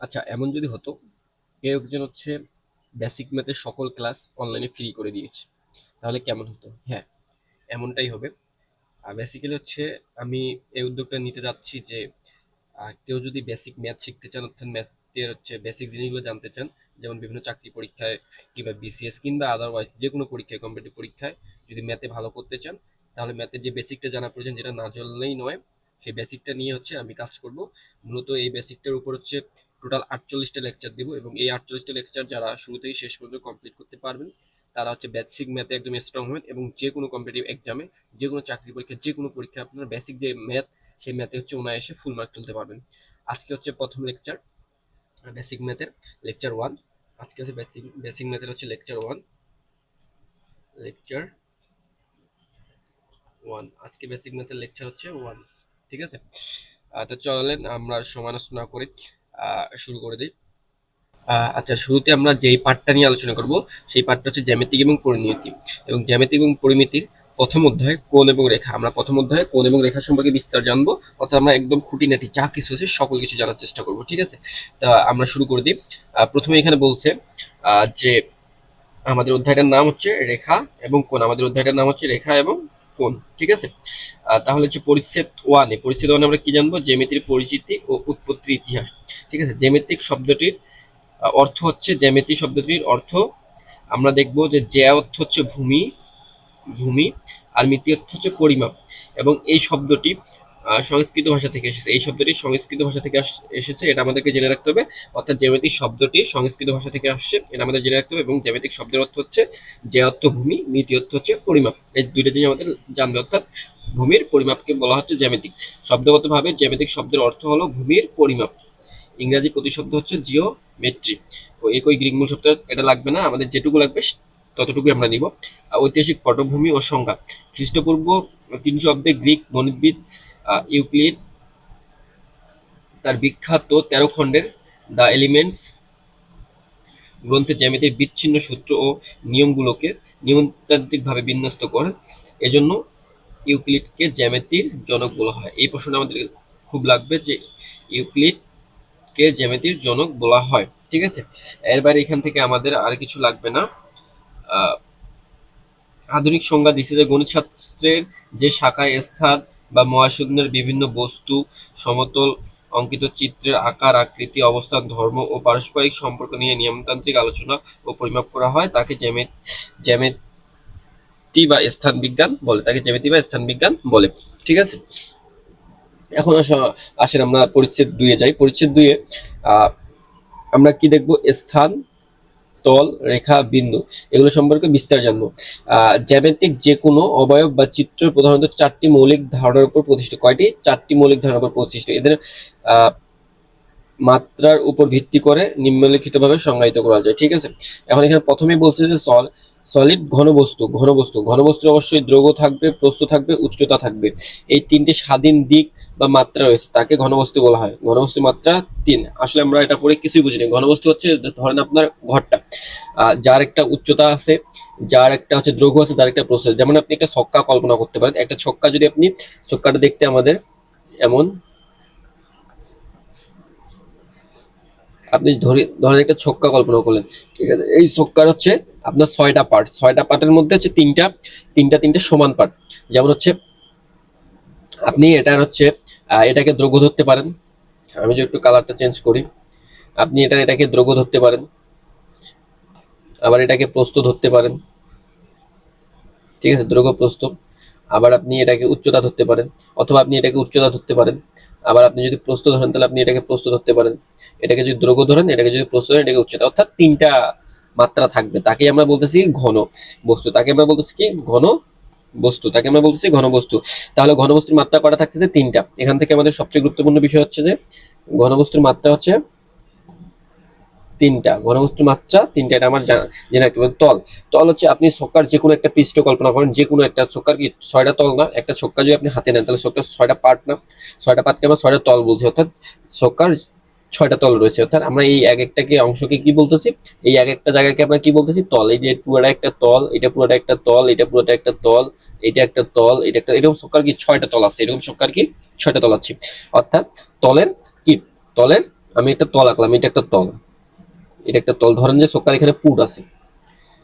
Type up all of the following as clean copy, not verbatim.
আচ্ছা, এমন যদি হতো কেউ একজন হচ্ছে বেসিক ম্যাথের সকল ক্লাস অনলাইনে ফ্রি করে দিয়েছে, তাহলে কেমন হতো? হ্যাঁ, এমনটাই হবে। আর বেসিক্যালি হচ্ছে আমি এই উদ্যোগটা নিতে যাচ্ছি যে কেউ যদি বেসিক ম্যাথ শিখতে চান, অর্থাৎ ম্যাথের হচ্ছে বেসিক জিনিসগুলো জানতে চান, যেমন বিভিন্ন চাকরি পরীক্ষায় কিংবা বিসিএস কিংবা আদারওয়াইজ যে কোনো পরীক্ষায়, কম্পিটিটিভ পরীক্ষায় যদি ম্যাথে ভালো করতে চান, তাহলে ম্যাথের যে বেসিকটা জানা প্রয়োজন, যেটা না জানলেই নয়, সেই বেসিকটা নিয়ে হচ্ছে আমি কাজ করব। মূলত এই বেসিকটার উপর হচ্ছে টোটাল 48টা লেকচার দিব, এবং এই 48টা লেকচার যারা শুরু থেকে শেষ পর্যন্ত কমপ্লিট করতে পারবেন তারা হচ্ছে বেসিক ম্যাথে একদম স্ট্রং হবেন, এবং যে কোনো কম্পিটিটিভ এক্সামে, যে কোনো চাকরি পরীক্ষা, যে কোনো পরীক্ষায় আপনার বেসিক যে ম্যাথ, সেই ম্যাথে হচ্ছে অনায়াসে ফুল মার্ক তুলতে পারবেন। আজকে হচ্ছে প্রথম লেকচার, বেসিক ম্যাথের লেকচার ওয়ান। আজকে হচ্ছে বেসিক বেসিক ম্যাথের হচ্ছে লেকচার ওয়ান। লেকচার ওয়ান, আজকে বেসিক ম্যাথের লেকচার হচ্ছে ওয়ান। ঠিক আছে, তো চলেন আমরা সময় নষ্ট না করে শুরু করে দিই। আচ্ছা, শুরুতে আমরা যেই পার্টটা নিয়ে আলোচনা করব সেই পার্টটা হচ্ছে জ্যামিতিক এবং পরিমিতি। এবং জ্যামিতিক এবং পরিমিতির প্রথম অধ্যায় কোণ এবং রেখা। আমরা প্রথম অধ্যায়ে কোণ এবং রেখা সম্পর্কে বিস্তার জানবো, অর্থাৎ আমরা একদম খুঁটিনাটি যা কিছু আছে সকল কিছু জানার চেষ্টা করব। ঠিক আছে, তা আমরা শুরু করে দিই। প্রথমে এখানে বলছে যে আমাদের অধ্যায়টার নাম হচ্ছে রেখা এবং কোণ। আমাদের অধ্যায়টার নাম হচ্ছে রেখা এবং কোণ। ঠিক আছে, তাহলে হচ্ছে পরিচ্ছেদ ওয়ানে, পরিচ্ছেদ ওয়ানে আমরা কি জানবো? জ্যামিতির পরিচিতি ও উৎপত্তির ইতিহাস। ঠিক আছে, জ্যামিতিক শব্দটির অর্থ হচ্ছে, জ্যামিতি শব্দটির অর্থ আমরা দেখব যে জ্যা অর্থ হচ্ছে ভূমি, ভূমি, আর মিতি অর্থ হচ্ছে পরিমাপ। এবং এই শব্দটি সংস্কৃত ভাষা থেকে এসেছে। এই শব্দটি সংস্কৃত ভাষা থেকে এসেছে, এটা আমাদেরকে জেনে রাখতে হবে। অর্থাৎ জ্যামিতিক শব্দটি সংস্কৃত ভাষা থেকে আসছে, এটা আমাদের জেনে রাখতে হবে। এবং জ্যামিতিক শব্দের অর্থ হচ্ছে জ্যা অর্থ ভূমি, মিতি অর্থ হচ্ছে পরিমাপ। এই দুইটা জিনিস আমাদের জানবে। অর্থাৎ ভূমির পরিমাপকে বলা হচ্ছে জ্যামিতিক। শব্দগতভাবে জ্যামিতিক শব্দের অর্থ হলো ভূমির পরিমাপ। ইংরাজি প্রতিশব্দ হচ্ছে জিওমেট্রি। তো একই গ্রিক মূল শব্দ এটা লাগবে না, আমাদের যেটুকু লাগবে ততটুকুই আমরা নিব। ঐতিহাসিক পটভূমি ও সংজ্ঞা। খ্রিস্টপূর্ব 300 অব্দে গ্রিক গণিতবিদ ইউক্লিড তার বিখ্যাত 13 খণ্ডের দ্য এলিমেন্টস গ্রন্থে জ্যামিতির বিচ্ছিন্ন সূত্র ও নিয়মগুলোকে নিয়মতান্ত্রিকভাবে বিন্যস্ত করেন। এজন্য ইউক্লিডকে জ্যামিতির জনক বলা হয়। এই প্রশ্নটা আমাদের খুব লাগবে যে ইউক্লিড কে জ্যামিতির জনক বলা হয়। ঠিক আছে, এর বাইরে এখান থেকে আমাদের আর কিছু লাগবে না। আধুনিক সংজ্ঞা দিচ্ছে যে গণিত শাস্ত্রের যে শাখায় স্থান বা মহাশূন্যের বিভিন্ন বস্তু, সমতল অঙ্কিত চিত্রের আকার, আকৃতি, অবস্থান, ধর্ম ও পারস্পরিক সম্পর্ক নিয়ে নিয়মতান্ত্রিক আলোচনা ও পরিমাপ করা হয়, তাকে জ্যামিতি বা স্থান বিজ্ঞান বলে। তাকে জ্যামিতি বা স্থান বিজ্ঞান বলে। ঠিক আছে, এখন আসেন আমরা পরিচ্ছেদ 2-এ যাই। পরিচ্ছেদ 2-এ আমরা কি দেখব? স্থান, তল, রেখা, বিন্দু এগুলো সম্পর্কে বিস্তার জানবো। জ্যামিতিক যে কোনো অবয়ব বা চিত্র প্রধানত 4টি মৌলিক ধারণার উপর প্রতিষ্ঠিত। কয়টি? 4টি মৌলিক ধারণার উপর প্রতিষ্ঠিত। এদের আহ মাত্রার উপর ভিত্তি করে নিম্নলিখিতভাবে সংজ্ঞায়িত করা যায়। ঠিক আছে, এখন এখানে প্রথমেই বলছে যে সলিড ঘনবস্তু। ঘনবস্তুর অবশ্যই দৈর্ঘ্য থাকবে, প্রস্থ থাকবে, উচ্চতা থাকবে। এই 3টে স্বাধীন দিক বা মাত্রা রয়েছে, তাকে ঘনবস্তু বলা হয়। ঘনবস্তুর মাত্রা 3। আসলে আমরা এটা পড়ে কিছুই বুঝিনি। ঘনবস্তু হচ্ছে ধরেন আপনার ঘরটা, যার একটা উচ্চতা আছে, যার একটা হচ্ছে দৈর্ঘ্য আছে, যার একটা প্রস্থ আছে। যেমন আপনি একটা ছক্কা কল্পনা করতে পারেন। একটা ছক্কা যদি আপনি, ছক্কাটা দেখতে আমাদের এমন, আপনি ধরেন একটা ছক্কা কল্পনা করলেন। ঠিক আছে, এই ছক্কার হচ্ছে আপনার 6টা পার্ট। 6টা পার্টের মধ্যে হচ্ছে তিনটা সমান পার্ট। যেমন হচ্ছে আপনি এটার হচ্ছে এটাকে দৈর্ঘ্য ধরতে পারেন। আমি যদি একটু কালারটা চেঞ্জ করি, আপনি এটাকে দৈর্ঘ্য ধরতে পারেন, আবার এটাকে প্রস্থ ধরতে পারেন। ঠিক আছে, দৈর্ঘ্য প্রস্থ। আবার আপনি এটাকে উচ্চতা ধরতে পারেন, অথবা আপনি এটাকে উচ্চতা ধরতে পারেন। আবার আপনি যদি প্রস্থ ধরেন তাহলে আপনি এটাকে প্রস্থ ধরতে পারেন। এটাকে যদি দৈর্ঘ্য ধরেন, এটাকে যদি প্রস্থ ধরেন, এটাকে উচ্চতা। অর্থাৎ 3টা মাত্রা থাকবে। তাকে আমরা বলতেছি ঘন বস্তু। তাকে আমরা বলতেছি কি? ঘন বস্তু। তাকে আমরা বলতেছি ঘন বস্তু। তাহলে ঘনবস্তুর মাত্রা কটা থাকতেছে? 3টা। এখান থেকে আমাদের সবচেয়ে গুরুত্বপূর্ণ বিষয় হচ্ছে যে ঘনবস্তুর মাত্রা হচ্ছে 3টা। ঘনবস্তুর মাত্রা 3টা, এটা আমার জেনে রাখতে হবে। তল, তল হচ্ছে আপনি ছক্কার যে কোনো একটা পৃষ্ঠ কল্পনা করেন। যে কোনো একটা ছক্কার কি 6টা তল না? একটা ছক্কা যদি আপনি হাতে নেন তাহলে ছক্কার 6টা পার্ট না? 6টা পার্টকে আমরা 6টা তল বলছি। অর্থাৎ ছক্কার 6টা তল রয়েছে। অর্থাৎ আমরা এই এক একটাকে অংশকে কি বলতেছি? এই এক একটা জায়গাকে আমরা কি বলতেছি? তল। এই যে পুরোটা একটা তল, এটা পুরোটা একটা তল, এটা পুরোটা একটা তল, এটা একটা তল, এটা একটা, এরকম ছক্কার কি 6টা তল আছে। এরকম ছক্কার কি 6টা তল আছে। অর্থাৎ তলের কি? তলের আমি একটা তল আঁকলাম, এটা একটা তল, এটা একটা তল, ধরেন যে চোখটার এখানে পুট আছে,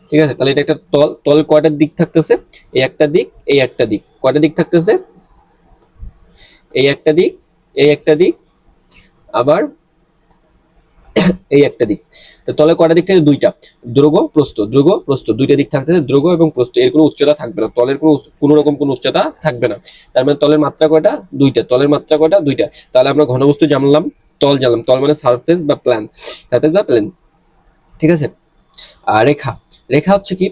ঠিক আছে? তাহলে এটা একটা তল, তল কয়টা দিক থাকতেছে? এই একটা দিক, এই একটা দিক, কয়টা দিক থাকতেছে? এই একটা দিক, এই একটা দিক, আবার এই একটা দিক। তো তলে কয়টা দিক থাকে? দুইটা। দৈর্ঘ্য প্রস্থ, দৈর্ঘ্য প্রস্থ দুইটা দিক থাকতেছে, দৈর্ঘ্য এবং প্রস্থ, এর কোনো উচ্চতা থাকবে না, তলের কোনো রকম কোনো উচ্চতা থাকবে না। তার মানে তলের মাত্রা কয়টা? দুইটা। তলের মাত্রা কয়টা? দুইটা। তাহলে আমরা ঘনবস্তু জানলাম, তল জানলাম, তল মানে সারফেস বা প্ল্যান, সারফেস বা প্লেন, ঠিক আছে? আর রেখা, রেখা হচ্ছে কি?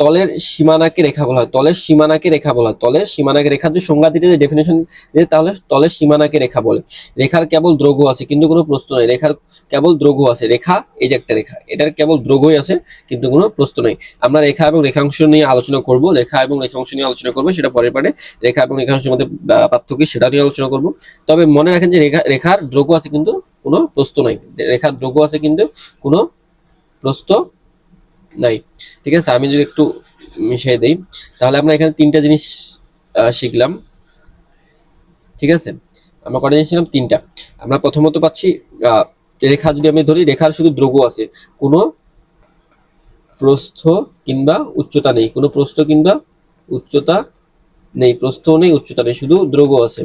তলের সীমানাকে রেখা বলা হয়, তলের সীমানাকে রেখা বলা হয়, তলের সীমানাকে, রেখার যে সংজ্ঞা দিতে, যে ডেফিনেশন দিতে, তাহলে তলের সীমানাকে রেখা বলে। রেখার কেবল দৈর্ঘ্য আছে কিন্তু কোনো প্রস্থ নাই, রেখার কেবল দৈর্ঘ্য আছে। রেখা, এই যে একটা রেখা, এটার কেবল দৈর্ঘ্যই আছে কিন্তু কোনো প্রস্থ নেই। আমরা রেখা এবং রেখাংশ নিয়ে আলোচনা করব, রেখা এবং রেখাংশ নিয়ে আলোচনা করবো, সেটা পরের পার্টে। রেখা এবং রেখাংশের মধ্যে পার্থক্য সেটা নিয়ে আলোচনা করব। তবে মনে রাখেন যে রেখার দৈর্ঘ্য আছে কিন্তু কোনো প্রস্থ নাই, রেখার দৈর্ঘ্য আছে কিন্তু কোনো প্রস্থ নাই, ঠিক আছে? আমি যদি একটু মিশিয়ে দেই, তাহলে আমরা এখানে তিনটা জিনিস শিখলাম, ঠিক আছে? আমরা কটা জিনিস শিখলাম? তিনটা। আমরা প্রথমত পাচ্ছি রেখা, যদি আমি ধরি, রেখার শুধু দৈর্ঘ্য আছে, কোনো প্রস্থ কিংবা উচ্চতা নেই, কোনো প্রস্থ কিংবা উচ্চতা নেই, প্রস্থ নেই, উচ্চতা নেই, শুধু দৈর্ঘ্য আছে,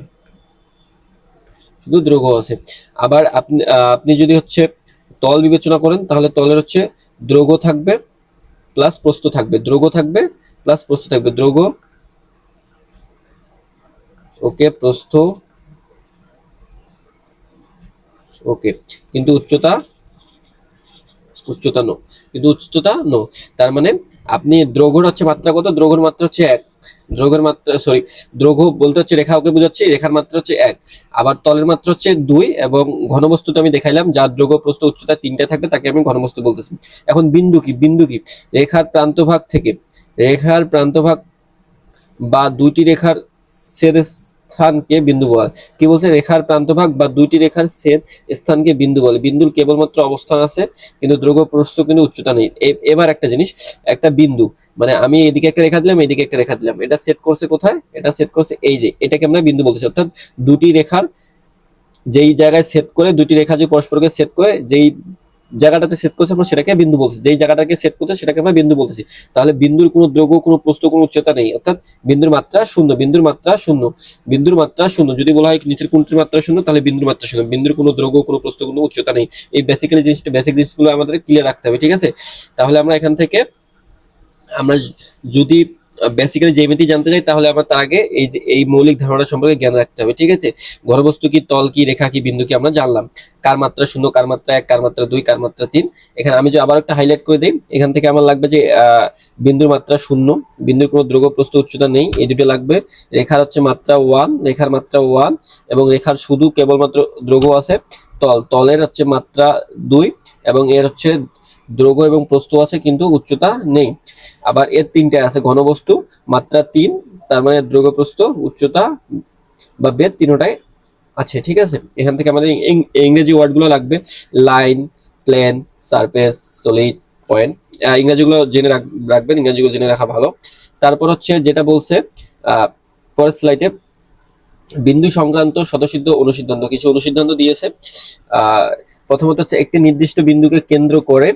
শুধু দৈর্ঘ্য আছে। আবার আপনি যদি হচ্ছে তল বিবেচনা করেন, তাহলে তলের হচ্ছে দৈর্ঘ্য থাকবে প্লাস প্রস্থ থাকবে, দৈর্ঘ্য থাকবে প্লাস প্রস্থ থাকবে, দৈর্ঘ্য ওকে, প্রস্থ ওকে, কিন্তু উচ্চতা, উচ্চতা নো, কিন্তু উচ্চতা নো। তার মানে আপনি দৈর্ঘ্যের হচ্ছে মাত্রা কত? দৈর্ঘ্যের মাত্রা হচ্ছে 1, দৈর্ঘ্যের মাত্রা, সরি, দৈর্ঘ্য বলতে হচ্ছে রেখা, ওকে বোঝাচ্ছি, রেখার মাত্রা হচ্ছে 1, আবার তলের মাত্রা হচ্ছে 2, এবং ঘনবস্তুতে আমি দেখাইলাম যার দৈর্ঘ্য প্রস্থ উচ্চতা তিনটা থাকবে তাকে আমি ঘনবস্তু বলতেছি। এখন বিন্দু কি? বিন্দু কি? রেখার প্রান্তভাগ থেকে, রেখার প্রান্তভাগ বা দুইটি রেখার ছেদ স্থানকে বিন্দু বলে। কি বলছে? রেখার প্রান্তভাগ বা দুইটি রেখার ছেদ স্থানকে বিন্দু বলে। বিন্দুর কেবলমাত্র অবস্থান আছে কিন্তু দৈর্ঘ্য প্রস্থ কিন্তু উচ্চতা নেই। এবার একটা জিনিস, একটা বিন্দু মানে আমি এদিকে একটা রেখা দিলাম, এদিকে একটা রেখা দিলাম, এটা সেট করছে কোথায়? এটা সেট করছে এই যে, এটাকে আমরা বিন্দু বলতেছি। অর্থাৎ দুটি রেখার যেই জায়গায় সেট করে, দুটি রেখা যে পরস্পরকে সেট করে যেই জায়গাটাতে সেট করছে আমরা সেটাকে বিন্দু বলছি, যেই জায়গাটাকে সেট করছে সেটাকে আমরা বিন্দু বলতেছি। তাহলে বিন্দুর কোনো দৈর্ঘ্য, কোনো প্রস্থ, কোনো উচ্চতা নেই, অর্থাৎ বিন্দুর মাত্রা শূন্য, বিন্দুর মাত্রা শূন্য, বিন্দুর মাত্রা শূন্য। যদি বলা হয় নিচের কোনটির মাত্রা শূন্য, তাহলে বিন্দুর মাত্রা শূন্য, বিন্দুর কোনো দৈর্ঘ্য, কোনো প্রস্থ, কোনো উচ্চতা নেই। এই বেসিক্যালি জিনিসটা, বেসিক জিনিসগুলো আমাদের ক্লিয়ার রাখতে হবে, ঠিক আছে? তাহলে আমরা এখান থেকে, আমরা যদি বেসিক্যালি জ্যামিতি জানতে চাই, তাহলে আমার তার আগে এই যে এই মৌলিক ধারণা সম্পর্কে জ্ঞান রাখতে হবে, ঠিক আছে? ঘনবস্তু কি, তল কি, রেখা কি, বিন্দু কি আমরা জানলাম। কার মাত্রা শূন্য, কার মাত্রা 1, কার মাত্রা 2, কার মাত্রা 3। এখানে আমি যদি আবার একটা হাইলাইট করে দিই, এখান থেকে আমার লাগবে যে বিন্দুর মাত্রা শূন্য, বিন্দুর কোনো দৈর্ঘ্য প্রস্থ উচ্চতা নেই, এই দুটো লাগবে। রেখার হচ্ছে মাত্রা 1, রেখার মাত্রা 1, এবং রেখার শুধু কেবলমাত্র দৈর্ঘ্য আছে। তলের হচ্ছে মাত্রা 2, এবং এর হচ্ছে দৈর্ঘ্য এবং প্রস্থ আছে কিন্তু উচ্চতা নেই। আবার এর তিনটে আছে, ঘনবস্তু, মাত্রা 3, তার মানে দৈর্ঘ্য, প্রস্থ, উচ্চতা বা বেধ তিনটাই আছে, ঠিক আছে? এখান থেকে আমাদের ইংরেজি ওয়ার্ডগুলো লাগবে, line, plane, surface, solid, point. ইংরেজিগুলো জেনে রাখবেন, ইংরেজিগুলো জেনে রাখা ভালো। তারপর হচ্ছে যেটা বলছে পরের স্লাইডে, বিন্দু সংক্রান্ত স্বতঃসিদ্ধ অনুসিদ্ধান্ত, কিছু অনুসিদ্ধান্ত দিয়েছে। প্রথমত হচ্ছে একটি নির্দিষ্ট বিন্দুকে কেন্দ্র করে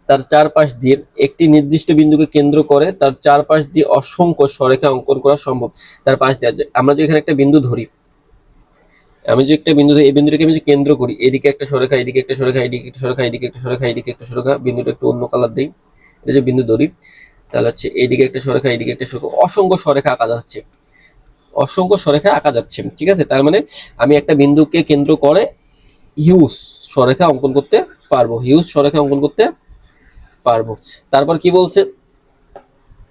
তার চারপাশ দিয়ে, একটি নির্দিষ্ট বিন্দুকে কেন্দ্র করে তার চারপাশ দিয়ে অসংখ্য সরেখা অঙ্কন করা সম্ভব। তার পাশ দিয়ে আমরা যদি এখানে একটা বিন্দু ধরি, আমি যদি একটা বিন্দু ধরি, এই বিন্দুটাকে আমি যদি কেন্দ্র করি, এদিকে একটা সরেখা, এদিকে একটা সরেখা, এদিকে একটা সরেখা, এদিকে একটা সরেখা, এদিকে একটা সরেখা, বিন্দুটা একটু অন্য কালার দিই, এটা যে বিন্দু ধরি, তাহলে হচ্ছে এইদিকে একটা সরেখা, এদিকে একটা সরেখা, অসংখ্য সরেখা আঁকা যাচ্ছে, অসংখ্য সরেখা আঁকা যাচ্ছে, ঠিক আছে? তার মানে আমি একটা বিন্দুকে কেন্দ্র করে হিউজ সরেখা অঙ্কন করতে পারবো, হিউজ সরেখা অঙ্কন করতে পারবো। তারপর কি বলছে?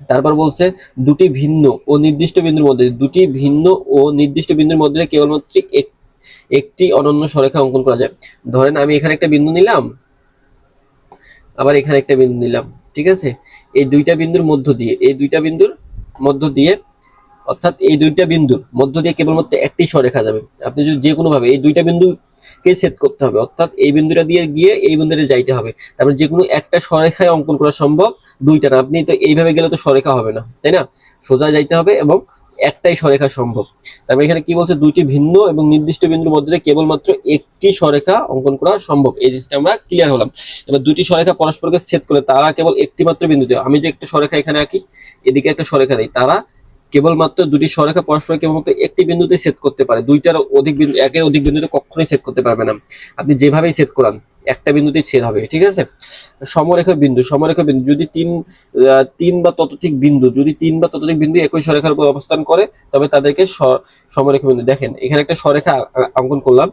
তারপর বলছে দুটি ভিন্ন ও নির্দিষ্ট বিন্দুর মধ্যে, দুটি ভিন্ন ও নির্দিষ্ট বিন্দুর মধ্যে কেবলমাত্র একটি অনন্য সরেখা অঙ্কন করা যায়। ধরেন আমি এখানে একটা বিন্দু নিলাম, আবার এখানে একটা বিন্দু নিলাম, ঠিক আছে? এই দুইটা বিন্দুর মধ্য দিয়ে, এই দুইটা বিন্দুর মধ্য দিয়ে, অর্থাৎ এই দুইটা বিন্দুর মধ্য দিয়ে কেবলমাত্র একটি সরেখা যাবে। আপনি যদি যে কোনো ভাবে এই দুইটা বিন্দুকে সেট করতে হবে, অর্থাৎ এই বিন্দুটা দিয়ে গিয়ে এই বিন্দুটা যাইতে হবে, তারপরে যে কোনো একটা সরেখায় অঙ্কন করা সম্ভব, দুইটা না। আপনি তো এইভাবে গেলে তো সরেখা হবে না, তাই না? সোজা যাইতে হবে এবং একটাই সরেখা সম্ভব। তারপরে এখানে কি বলছে, দুইটি ভিন্ন এবং নির্দিষ্ট বিন্দুর মধ্যে কেবলমাত্র একটি সরেখা অঙ্কন করা সম্ভব। এই জিনিসটা আমরা ক্লিয়ার হলাম। এবার দুইটি সরেখা পরস্পরকে ছেদ করলে তারা কেবল একটি মাত্র বিন্দুতে, আমি যে একটা সরেখা এখানে আঁকি, এদিকে একটা সরেখা নেই, তারা কেবলমাত্র দুটি সরেখা পরস্পর কেবলমাত্র একটি বিন্দুতে ছেদ করতে পারে, দুইটার অধিক বিন্দু, একের অধিক বিন্দুতে কখনোই ছেদ করতে পারবে না। আপনি যেভাবেই ছেদ করান একটা বিন্দুতেই ছেদ হবে, ঠিক আছে। সমরেখা বিন্দু, সমরেখা বিন্দু যদি তিন বা ততোধিক বিন্দু, যদি তিন বা ততোধিক বিন্দু একই সরেখার উপর অবস্থান করে তবে তাদেরকে সমরেখা বিন্দু। দেখেন এখানে একটা সরেখা অঙ্কন করলাম,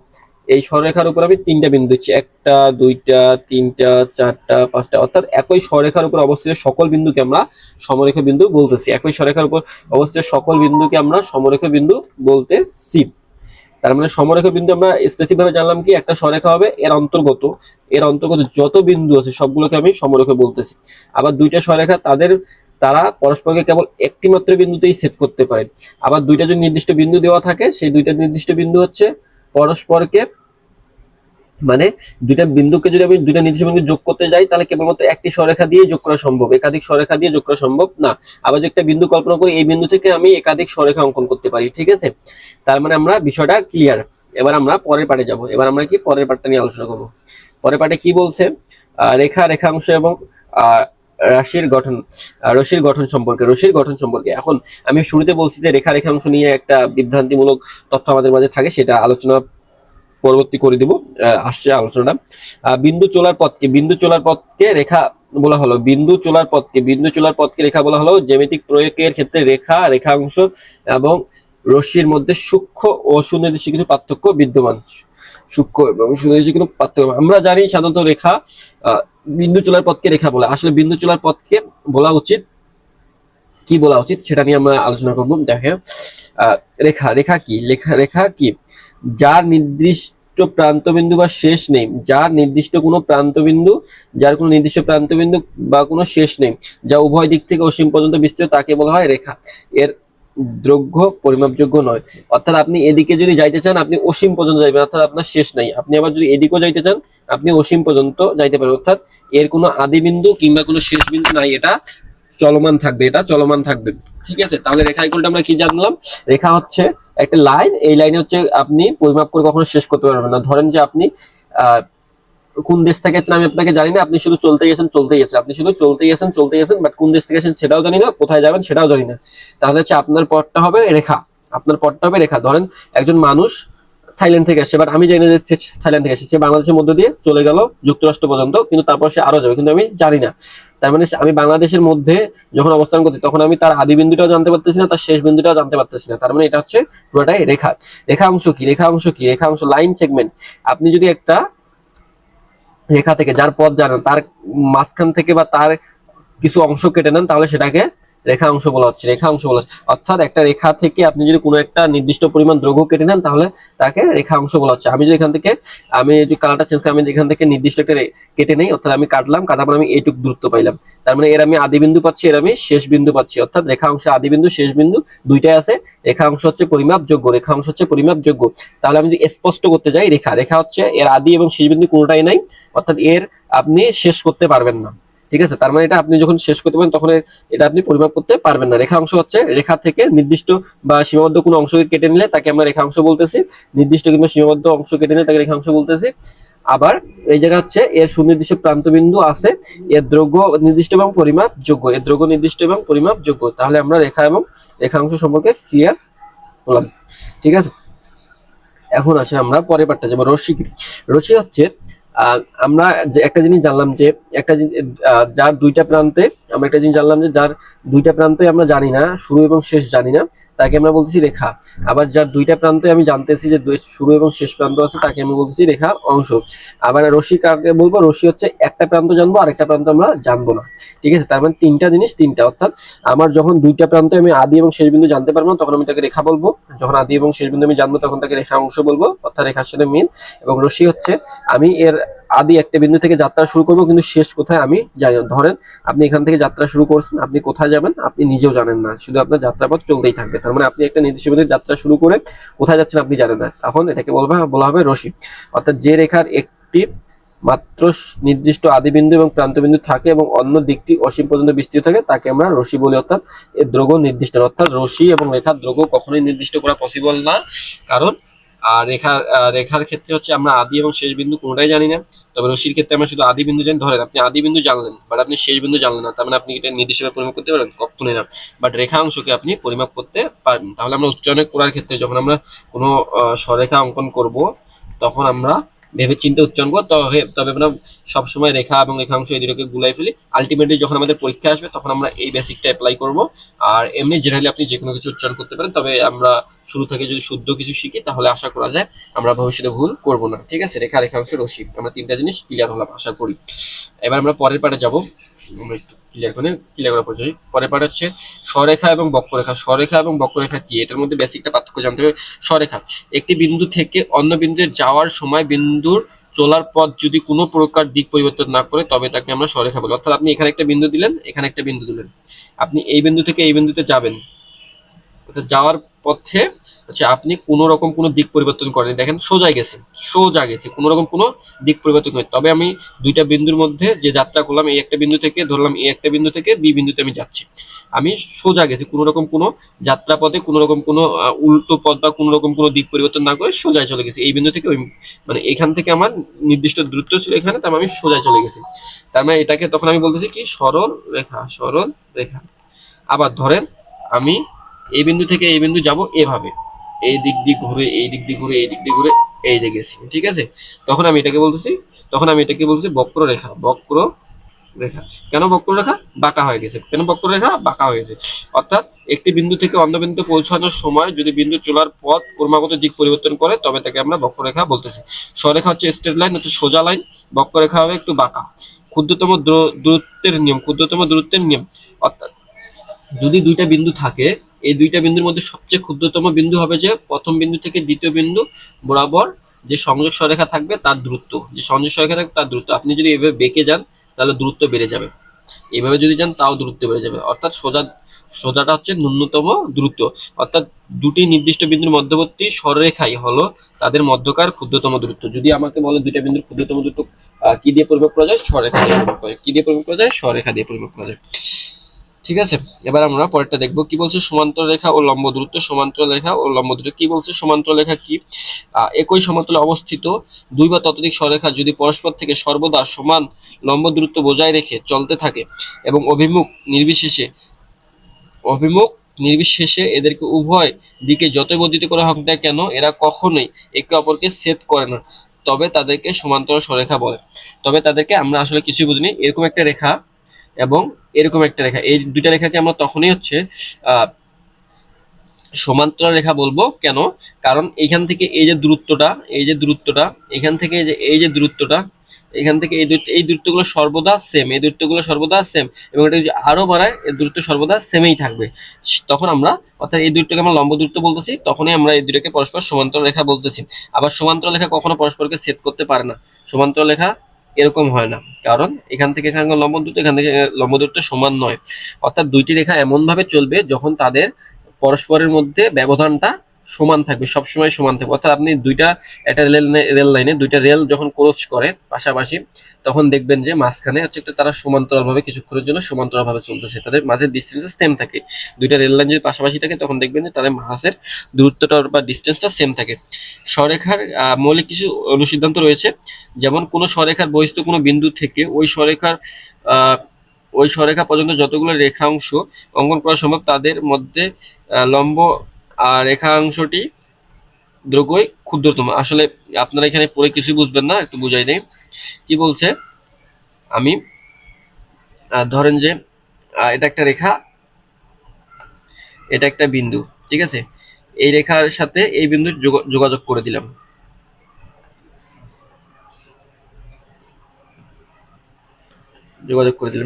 এই সরেখার উপর আমি তিনটা বিন্দু দিচ্ছি, একটা, দুইটা, তিনটা, চারটা, পাঁচটা, অর্থাৎ একই সরেখার উপর অবস্থিত সকল বিন্দুকে আমরা সমরেখা বিন্দু বলতেছি। একই সরেখার উপর অবস্থিত সকল বিন্দুকে আমরা সমরেখা বিন্দু বলতেছি। তার মানে সমরেখা বিন্দু আমরা স্পেসিফিক ভাবে জানলাম কি, একটা সরেখা হবে, এর অন্তর্গত যত বিন্দু আছে সবগুলোকে আমি সমরেখা বলতেছি। আবার দুইটা সরেখা তারা পরস্পরকে কেবল একটি মাত্র বিন্দুতেই ছেদ করতে পারে। আবার দুইটা যদি নির্দিষ্ট বিন্দু দেওয়া থাকে, সেই দুইটা নির্দিষ্ট বিন্দু হচ্ছে পরস্পরকে, মানে দুইটা বিন্দুকে যদি আমি দুইটা নির্দিষ্ট বিন্দু যোগ করতে যাই তাহলে কেবলমাত্র একটি সরেখা দিয়ে যোগ করা সম্ভব, একাধিক সরেখা দিয়ে যোগ করা সম্ভব না। আবার যদি একটা বিন্দু কল্পনা করি, এই বিন্দু থেকে আমি একাধিক সরেখা অঙ্কন করতে পারি, ঠিক আছে। তার মানে আমরা বিষয়টা ক্লিয়ার। এবার আমরা পরের পার্টে যাব। এবার আমরা কি পরের পার্টটা নিয়ে আলোচনা করব। পরের পার্টে কি বলছে, রেখা, রেখাংশ এবং রাশির গঠন সম্পর্কে। এখন আমি শুরুতে বলছি যে রেখা, রেখাংশ নিয়ে একটা বিভ্রান্তিমূলক তথ্য আমাদের মাঝে থাকে, সেটা আলোচনা পরবর্তী করে দিব, আসছে আলোচনাটা। বিন্দু চলার পথকে রেখা বলা হলো, বিন্দু চলার পথকে রেখা বলা হলো। জ্যামিতিক প্রয়োগের ক্ষেত্রে রেখা, রেখাংশ এবং রশ্মির মধ্যে সূক্ষ্ম ও সুনির্দিষ্ট কিছু পার্থক্য বিদ্যমান। সূক্ষ্ম এবং সুনির্দিষ্ট কিছু পার্থক্য আমরা জানি, সাধারণত রেখা, বিন্দু চলার পথকে রেখা বলে, আসলে বিন্দু চলার পথকে বলা উচিত, কি বলা উচিত সেটা নিয়ে আমরা আলোচনা করব। দেখেন রেখা কি, যার নির্দিষ্ট প্রান্তবিন্দু বা শেষ নেই, যার কোনো নির্দিষ্ট প্রান্তবিন্দু বা কোনো শেষ নেই, যা উভয় দিক থেকে অসীম পর্যন্ত বিস্তৃত, তাকে বলা হয় রেখা। এর দৈর্ঘ্য পরিমাপযোগ্য নয়, অর্থাৎ আপনি এদিকে যদি যাইতে চান আপনি অসীম পর্যন্ত যাইবেন, অর্থাৎ আপনার শেষ নাই। আপনি আবার যদি এদিকেও যাইতে চান আপনি অসীম পর্যন্ত যাইতে পারেন, অর্থাৎ এর কোনো আদি বিন্দু কিংবা কোনো শেষ বিন্দু নাই, এটা চলমান থাকবে, ঠিক আছে। তাহলে রেখা ইকুয়ালটা আমরা কি জানলাম, রেখা হচ্ছে একটা লাইন, এই লাইনে হচ্ছে আপনি পরিমাপ করে কখনো শেষ করতে পারবেন না। ধরেন যে আপনি কোন দেশ থেকে আছেন আমি আপনাকে জানি না, আপনি শুধু চলতেই গেছেন, বাট কোন দেশ থেকে আছেন সেটাও জানি না, কোথায় যাবেন সেটাও জানি না। তাহলে হচ্ছে আপনার পথটা হবে রেখা। ধরেন একজন মানুষ থাইল্যান্ড থেকে আসছে, বাট আমি জানি না যে থাইল্যান্ড থেকে আসছে, সে বাংলাদেশের মধ্যে দিয়ে চলে গেল যুক্তরাষ্ট্র পর্যন্ত, কিন্তু তারপর সে আরো যাবে, কিন্তু আমি জানি না। তার মানে আমি বাংলাদেশের মধ্যে যখন অবস্থান করছি তখন আমি তার আদি বিন্দুটাও জানতে পারতেছি না, তার শেষ বিন্দুটাও জানতে পারতেছি না। তার মানে এটা হচ্ছে পুরোটাই রেখা। রেখাংশ লাইন সেগমেন্ট। আপনি যদি একটা রেখা থেকে যার পথ জানেন তার মাঝখান থেকে বা তার কিছু অংশ কেটে নেন, তাহলে সেটাকে রেখাংশ বলা হচ্ছে। অর্থাৎ একটা রেখা থেকে আপনি যদি কোনো একটা নির্দিষ্ট পরিমাণ দৈর্ঘ্য কেটে নেন তাহলে তাকে রেখাংশ বলা হচ্ছে। আমি যদি কালারটা চেঞ্জ করি, আমি এখান থেকে নির্দিষ্ট একটা কেটে নেই, অর্থাৎ আমি কাটার পর আমি এইটুকু দূরত্ব পাইলাম, তার মানে এর আমি আদি বিন্দু পাচ্ছি, এর আমি শেষ বিন্দু পাচ্ছি, অর্থাৎ রেখাংশ আদি বিন্দু শেষ বিন্দু দুইটাই আছে। রেখাংশ হচ্ছে পরিমাপযোগ্য। তাহলে আমি যদি স্পষ্ট করতে যাই, রেখা হচ্ছে এর আদি এবং শেষ বিন্দু কোনোটাই নাই, অর্থাৎ এর আপনি শেষ করতে পারবেন না, ঠিক আছে। তার মানে এটা আপনি যখন শেষ করতে পারেন তখন এটা আপনি পরিমাপ করতে পারবেন না। রেখাংশ হচ্ছে রেখা থেকে নির্দিষ্ট বা সীমাবদ্ধ কোনো অংশকে কেটে নিলে তাকে আমরা রেখাংশ বলতেছি, নির্দিষ্ট কিংবা সীমাবদ্ধ অংশ কেটে নিলে তাকে রেখাংশ বলতেছি। আবার এই জায়গা হচ্ছে এর সুনির্দিষ্ট প্রান্তবিন্দু আছে, এর দৈর্ঘ্য নির্দিষ্ট এবং পরিমাপযোগ্য। তাহলে আমরা রেখা এবং রেখাংশ সম্পর্কে ক্লিয়ার হলাম, ঠিক আছে। এখন আসে আমরা পরের পার্টটা যাবো, রশ্মি হচ্ছে আমরা একটা জিনিস জানলাম যে যার দুইটা প্রান্তে যার দুইটা প্রান্তে আমরা জানি না, শুরু এবং শেষ জানি না, তাকে আমরা বলতেছি রেখা। আবার যার দুইটা প্রান্তে আমি জানতেছি যে শুরু এবং শেষ প্রান্ত আছে, তাকে আমি বলতেছি রেখা অংশ। আবার রশ্মি কাকে বলবো, রশ্মি হচ্ছে একটা প্রান্ত জানবো আরেকটা প্রান্ত আমরা জানবো না, ঠিক আছে। তার মানে তিনটা, অর্থাৎ আমার যখন দুইটা প্রান্তে আমি আদি এবং শেষ বিন্দু জানতে পারবো তখন আমি তাকে রেখা বলবো, যখন আদি এবং শেষ বিন্দু আমি জানবো তখন তাকে রেখা অংশ বলবো, অর্থাৎ রেখার সাথে মিল। এবং রশ্মি হচ্ছে আমি এর আদি একটা বিন্দু থেকে যাত্রা শুরু করবো কিন্তু শেষ কোথায় আমি জানি না। ধরেন আপনি এখান থেকে যাত্রা শুরু করছেন, আপনি কোথায় যাবেন আপনি নিজেও জানেন না, শুধু আপনার যাত্রাপথ চলতেই থাকবে। তার মানে আপনি একটা নির্দিষ্ট বিন্দু যাত্রা শুরু করে কোথায় যাচ্ছেন আপনি জানেন না, তখন এটাকে বলা হবে রশ্মি। অর্থাৎ যে রেখার একটি মাত্র নির্দিষ্ট আদি বিন্দু এবং প্রান্ত বিন্দু থাকে এবং অন্য দিকটি অসীম পর্যন্ত বিস্তৃত থাকে তাকে আমরা রশ্মি বলি। অর্থাৎ এর দৈর্ঘ্য নির্দিষ্ট, অর্থাৎ রশ্মি এবং রেখার দৈর্ঘ্য কখনোই নির্দিষ্ট করা পসিবল না, কারণ রেখার ক্ষেত্রে হচ্ছে আমরা আদি এবং শেষ বিন্দু কোনোটাই জানি না। তবে রশ্মির ক্ষেত্রে আমরা শুধু আদি বিন্দু জানি। ধরেন আপনি আদি বিন্দু জানলেন বাট আপনি শেষ বিন্দু জানলেন না, তার মানে আপনি এটা নির্দিষ্টভাবে পরিমাপ করতে পারেন? কখনোই না। বাট রেখা অংশকে আপনি পরিমাপ করতে পারেন। তাহলে আমরা উচ্চারণ করার ক্ষেত্রে যখন আমরা কোনো সরেখা অঙ্কন করব তখন আমরা ভেবে চিন্তে উচ্চারণ করবো। তবে আমরা সবসময় রেখা এবং রেখাংশ এই দুটোকে গুলাই ফেলি। আলটিমেটলি যখন আমাদের পরীক্ষা আসবে তখন আমরা এই বেসিকটা অ্যাপ্লাই করব। আর এমনি জেনারেলি আপনি যে কোনো কিছু উচ্চারণ করতে পারেন, তবে আমরা শুরু থেকে যদি শুদ্ধ কিছু শিখি তাহলে আশা করা যায় আমরা ভবিষ্যতে ভুল করব না। ঠিক আছে, রেখা, রেখাংশ, রশ্মি, আমরা তিনটা জিনিস ক্লিয়ার হলাম আশা করি। এবার আমরা পরের পার্টে যাব। আমরা একটু ক্লিয়ার করার পর যাই। পরের পার্ট হচ্ছে সরেখা এবং বক্ররেখা। সরেখা এবং বক্ররেখা কি, এটার মধ্যে বেসিকটা পার্থক্য জানতে হবে। সরেখা একটি বিন্দু থেকে অন্য বিন্দুতে যাওয়ার সময় বিন্দুর চলার পথ যদি কোনো প্রকার দিক পরিবর্তন না করে তবে তাকে আমরা সরেখা বলি। অর্থাৎ আপনি এখানে একটা বিন্দু দিলেন, এখানে একটা বিন্দু দিলেন, আপনি এই বিন্দু থেকে এই বিন্দুতে যাবেন, অর্থাৎ যাওয়ার পথে হচ্ছে আপনি কোনো রকম কোনো দিক পরিবর্তন করেন, দেখেন সোজা গেছে, কোনো রকম কোনো দিক পরিবর্তন করে। তবে আমি দুইটা বিন্দুর মধ্যে যে যাত্রা করলাম, এই একটা বিন্দু থেকে ধরলাম, এই একটা বিন্দু থেকে বি বিন্দুতে আমি যাচ্ছি, আমি সোজা গেছি, কোনো রকম কোনো যাত্রা পথে কোনো রকম কোনো উল্টো পথ বা কোনো রকম কোনো দিক পরিবর্তন না করে সোজায় চলে গেছি। এই বিন্দু থেকে ওই, মানে এখান থেকে আমার নির্দিষ্ট দূরত্ব ছিল এখানে, তার আমি সোজায় চলে গেছি। তার মানে এটাকে তখন আমি বলতেছি কি, সরল রেখা, সরল রেখা। আবার ধরেন আমি এই বিন্দু থেকে এই বিন্দু যাব এভাবে, এই দিক দিয়ে ঘুরে, এই দিক দিয়ে ঘুরে, এই দিক দিয়ে ঘুরে, এই যে গেছি, ঠিক আছে। তখন আমি এটাকে বলতেছি বক্ররেখা। বক্ররেখা কেন বক্ররেখা? বাঁকা হয়ে গেছে। কেন বক্ররেখা? বাঁকা হয়ে গেছে। অর্থাৎ একটি বিন্দু থেকে অন্য বিন্দুতে পৌঁছানোর সময় যদি বিন্দু চলার পথ ক্রমাগত দিক পরিবর্তন করে তবে তাকে আমরা বক্ররেখা বলতেছি। সরেখা হচ্ছে স্ট্রেট লাইন, হচ্ছে সোজা লাইন। বক্ররেখা হবে একটু বাঁকা। ক্ষুদ্রতম দূরত্বের নিয়ম, অর্থাৎ যদি দুইটা বিন্দু থাকে, এই দুইটা বিন্দুর মধ্যে সবচেয়ে ক্ষুদ্রতম বিন্দু হবে যে প্রথম বিন্দু থেকে দ্বিতীয় বিন্দু বরাবর যে সংযোগ সরেখা থাকবে তার দূরত্ব, যে সংযোগ সরেখা থাকবে তার দূরত্ব। আপনি যদি এভাবে বেঁকে যান তাহলে দূরত্ব বেড়ে যাবে, এভাবে যদি যান তাও দূরত্ব বেড়ে যাবে। অর্থাৎ সোজাটা হচ্ছে ন্যূনতম দূরত্ব। অর্থাৎ দুটি নির্দিষ্ট বিন্দুর মধ্যবর্তী সরলরেখাই হলো তাদের মধ্যকার ক্ষুদ্রতম দূরত্ব। যদি আমাকে বলে দুইটা বিন্দুর ক্ষুদ্রতম দূরত্ব কি দিয়ে পরিমাপ করা যায়? সরেখা দিয়ে পরিমাপ করা যায়। কি দিয়ে পরিমাপ করা যায়? সরেখা দিয়ে পরিমাপ করা যায়। ঠিক আছে, এবার আমরা পরেরটা দেখবো কি বলছে, সমান্তরাল রেখা ও লম্ব দূরত্ব। সমান্তরাল রেখা ও লম্ব দূরত্ব কি বলছে? সমান্তরাল রেখা কি? একই সমতলে অবস্থিত দুই বা ততোধিক সরেখা যদি পরস্পর থেকে সর্বদা সমান লম্ব দূরত্ব বজায় রেখে চলতে থাকে এবং অভিমুখ নির্বিশেষে এদেরকে উভয় দিকে যতই বর্ধিত করা হোক না কেন এরা কখনোই একে অপরকে ছেদ করে না, তবে তাদেরকে সমান্তরাল সরেখা বলে। তবে তাদেরকে আমরা আসলে কিছুই বুঝিনি। এরকম একটা রেখা এবং এরকম একটা রেখা, এই দুইটা রেখাকে আমরা তখনই হচ্ছে সমান্তরাল রেখা বলবো। কেন? কারণ এইখান থেকে এই যে দূরত্বটা, এখান থেকে এই যে দূরত্বটা, এখান থেকে এই দূরত্বগুলো সর্বদা সেম, এবং এটা যদি আরো বাড়ায় এর দূরত্ব সর্বদা সেমই থাকবে। তখন আমরা, অর্থাৎ এই দূরত্বকে আমরা লম্ব দূরত্ব বলতেছি, তখনই আমরা এই দুটোকে পরস্পর সমান্তরাল রেখা বলতেছি। আবার সমান্তরাল রেখা কখনো পরস্পরকে ছেদ করতে পারে না। সমান্তরাল রেখা এরকম হয় না, কারণ এখান থেকে এখানে লম্ব দূরত্ব, এখান থেকে লম্ব দূরত্ব সমান নয়। অর্থাৎ দুইটি রেখা এমন ভাবে চলবে যখন তাদের পরস্পরের মধ্যে ব্যবধানটা সমান থাকবে, সবসময় সমান থাকবে। অর্থাৎ আপনি একটা রেল লাইনে দুইটা রেল যখন ক্রস করে পাশাপাশি, তখন দেখবেন যে মাঝখানে হচ্ছে একটা তারা সমান্তরাল ভাবে কিছুক্ষণের জন্য সমান্তরাল ভাবে চলতেছে, তাদের মাঝের ডিস্টেন্স সেম থাকে। দুইটা রেল লাইন যদি পাশাপাশি থাকে তখন দেখবেন যে তাদের মাঝের দূরত্বটা বা ডিস্টেন্সটা সেম থাকে। সরেখার মৌলিক কিছু অনুসিদ্ধান্ত রয়েছে, যেমন কোন সরেখার বহিস্থ কোনো বিন্দু থেকে ওই সরেখা পর্যন্ত যতগুলো রেখাংশ অঙ্কন করা সম্ভব তাদের মধ্যে লম্ব রেখাংশটি দৈর্ঘ্যই ক্ষুদ্রতম। আসলে আপনারা এখানে পড়ে কিছু বুঝবেন না, একটু বুঝাই দেই কি বলছে। আমি ধরেন যে এটা একটা রেখা, এটা একটা বিন্দু, ঠিক আছে। এই রেখার সাথে এই বিন্দু যোগাযোগ করে দিলাম,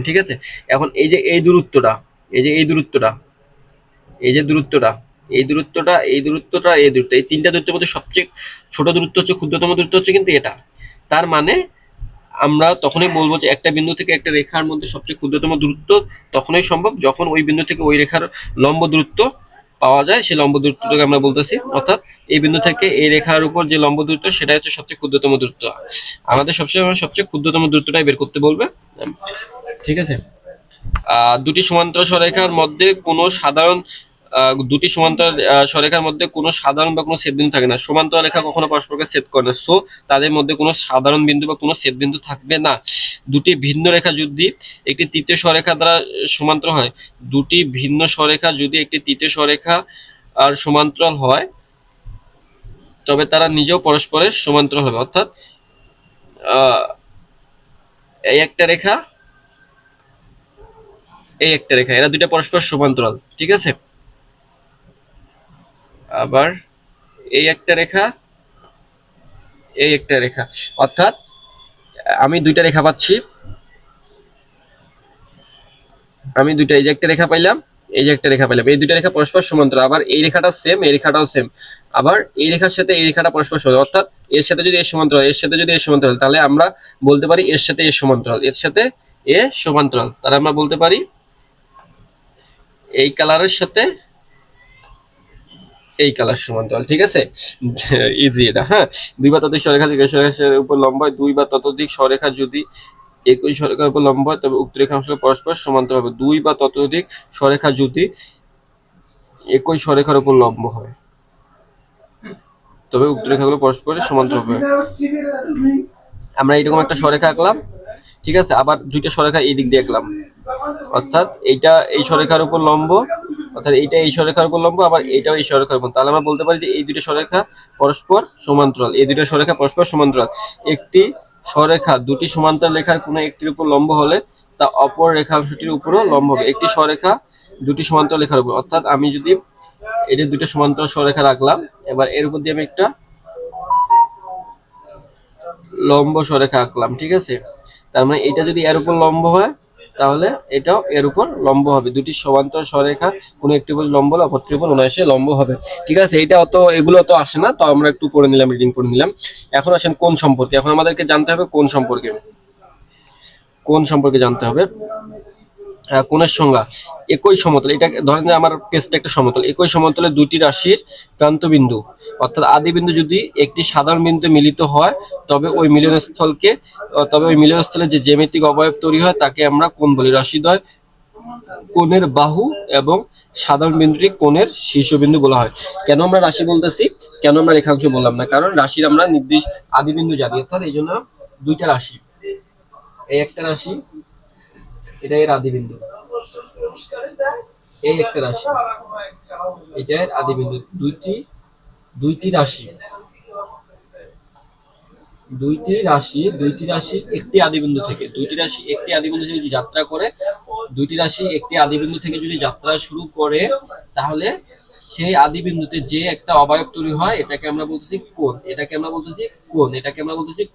ঠিক আছে। এখন এই যে এই দূরত্বটা, এই দূরত্বটা, এই তিনটা দূরত্বের মধ্যে সবচেয়ে ছোট দূরত্ব হচ্ছে, ক্ষুদ্রতম দূরত্ব হচ্ছে কিন্তু এটা। তার মানে আমরা তখনই বলবো যে একটা বিন্দু থেকে একটা রেখার মধ্যে সবচেয়ে ক্ষুদ্রতম দূরত্ব তখনই সম্ভব যখন ওই বিন্দু থেকে ওই রেখার লম্ব দূরত্ব পাওয়া যায় সেই লম্ব দূরত্বটাকে আমরা বলতেছি, অর্থাৎ এই বিন্দু থেকে এই রেখার উপর যে লম্ব দূরত্ব সেটা হচ্ছে সবচেয়ে ক্ষুদ্রতম দূরত্ব। আমাদের সবচেয়ে ক্ষুদ্রতম দূরত্বটাই বের করতে বলবে, ঠিক আছে। দুটি সমান্তরাল সরেখার মধ্যে কোনো সাধারণ দুটি সমান্তরাল সরেখার মধ্যে কোনো সাধারণ বা কোনো ছেদ বিন্দু থাকে না। সমান্তরাল রেখা কখনো পরস্পরকে ছেদ করে না, সো তাদের মধ্যে কোনো সাধারণ বিন্দু বা কোনো ছেদ বিন্দু থাকবে না। দুটি ভিন্ন রেখা যদি একটি তৃতীয় সরেখা দ্বারা সমান্তরাল হয়, দুটি ভিন্ন সরেখা যদি একটি তৃতীয় সরেখা আর সমান্তরাল হয় তবে তারা নিজেও পরস্পরের সমান্তরাল হবে। অর্থাৎ এই একটা রেখা, এই একটা রেখা, এরা দুইটা পরস্পর সমান্তরাল, ঠিক আছে। আবার এই একটা রেখা, এই একটা রেখা, অর্থাৎ আমি দুইটা রেখা পাচ্ছি, আমি দুইটা, এই যে একটা রেখা পাইলাম, এই যে একটা রেখা পাইলাম, এই দুইটা রেখা পরস্পর সমান্তরাল। আবার এই রেখাটা সেম, এই রেখাটাও সেম। আবার এই রেখার সাথে এই রেখাটা পরস্পর সমান্তরাল, অর্থাৎ এর সাথে যদি এর সমান্তরাল, এর সাথে যদি এর সমান্তরাল, তাহলে আমরা বলতে পারি এর সাথে এর সমান্তরাল, এর সাথে এ সমান্তরাল। তাহলে আমরা বলতে পারি এই কালারের সাথে এই কালার সমান্তরাল, ঠিক আছে। ইজি এটা, হ্যাঁ। দুই বা ততোধিক সরেখা রেখার উপর লম্ব হয়, দুই বা ততোধিক সরেখা যদি একই সরেখার উপর লম্ব হয় তবে উক্ত রেখাংশ পরস্পর সমান্তরাল হবে। দুই বা ততোধিক সরেখা যদি একই সরেখার উপর লম্ব হয় তবে উক্ত রেখাগুলো পরস্পরের সমান্তরাল হবে। আমরা এরকম একটা সরেখা আঁকলাম, ঠিক আছে। আবার দুইটা সরেখা এই দিক দিয়ে আঁকলাম, অর্থাৎ এইটা এই সরেখার উপর লম্ব, অর্থাৎ এইটা এই সরেখার উপর লম্ব, আবার এইটাও এই সরেখার উপর। তাহলে আমরা বলতে পারি যে এই দুইটা সরেখা পরস্পর সমান্তরাল, এই দুইটা সরেখা পরস্পর সমান্তরাল। একটি সরেখা দুটি সমান্তরাল রেখার কোনো একটির উপর লম্ব হলে তা অপর রেখাংশটির উপরও লম্ব হবে। একটি সরেখা দুটি সমান্তরাল রেখার উপর, অর্থাৎ আমি যদি এই যে দুইটা সমান্তরাল সরেখা রাখলাম, এবার এর উপর দিয়ে আমি একটা লম্ব সরেখা আঁকলাম, ঠিক আছে। তার মানে এটা যদি এর উপর লম্ব হয় তাহলে এটাও এর উপর লম্ব হবে। দুটি সমান্তরাল সরেখা কোনো একটি উপর লম্ব হলে অপরটির উপর অনায়াসে লম্ব হবে, ঠিক আছে। এটা অত, এগুলো অত আসে না, তো আমরা একটু করে নিলাম, রিডিং করে নিলাম। এখন আসেন কোণ সম্পর্কে। এখন আমাদেরকে জানতে হবে কোণ সম্পর্কে, কোণ সম্পর্কে জানতে হবে। কোণের সংজ্ঞা, একই সমতল, এটা ধরেন যে আমার পেজটা একটা সমতল, একই সমতলে দুটি রাশির প্রান্ত বিন্দু অর্থাৎ আদি বিন্দু যদি একটি সাধারণ বিন্দুতে মিলিত হয় তবে ওই মিলনস্থলে যে জ্যামিতিক অবয়ব তৈরি হয় তাকে আমরা কোণ বলি। রাশিদ্বয় কোণের বাহু এবং সাধারণ বিন্দুটি কোণের শীর্ষবিন্দু বলা হয়। কেন আমরা রাশি বলতেছি, কেন আমরা রেখাংশ বললাম না? কারণ রাশির আমরা নির্দিষ্ট আদি বিন্দু জানি, অর্থাৎ এই জন্য দুইটা রাশি, এই একটা রাশি, এটা এর আদি বিন্দু, এই একটা রাশি, এটা এর আদি বিন্দু। দুইটি রাশি একটি আদিবিন্দু থেকে, যদি যাত্রা করে, দুইটি রাশি একটি আদিবিন্দু থেকে যদি যাত্রা শুরু করে তাহলে সেই আদিবিন্দুতে যে একটা অবয়ব তৈরি হয় এটাকে আমরা বলতেছি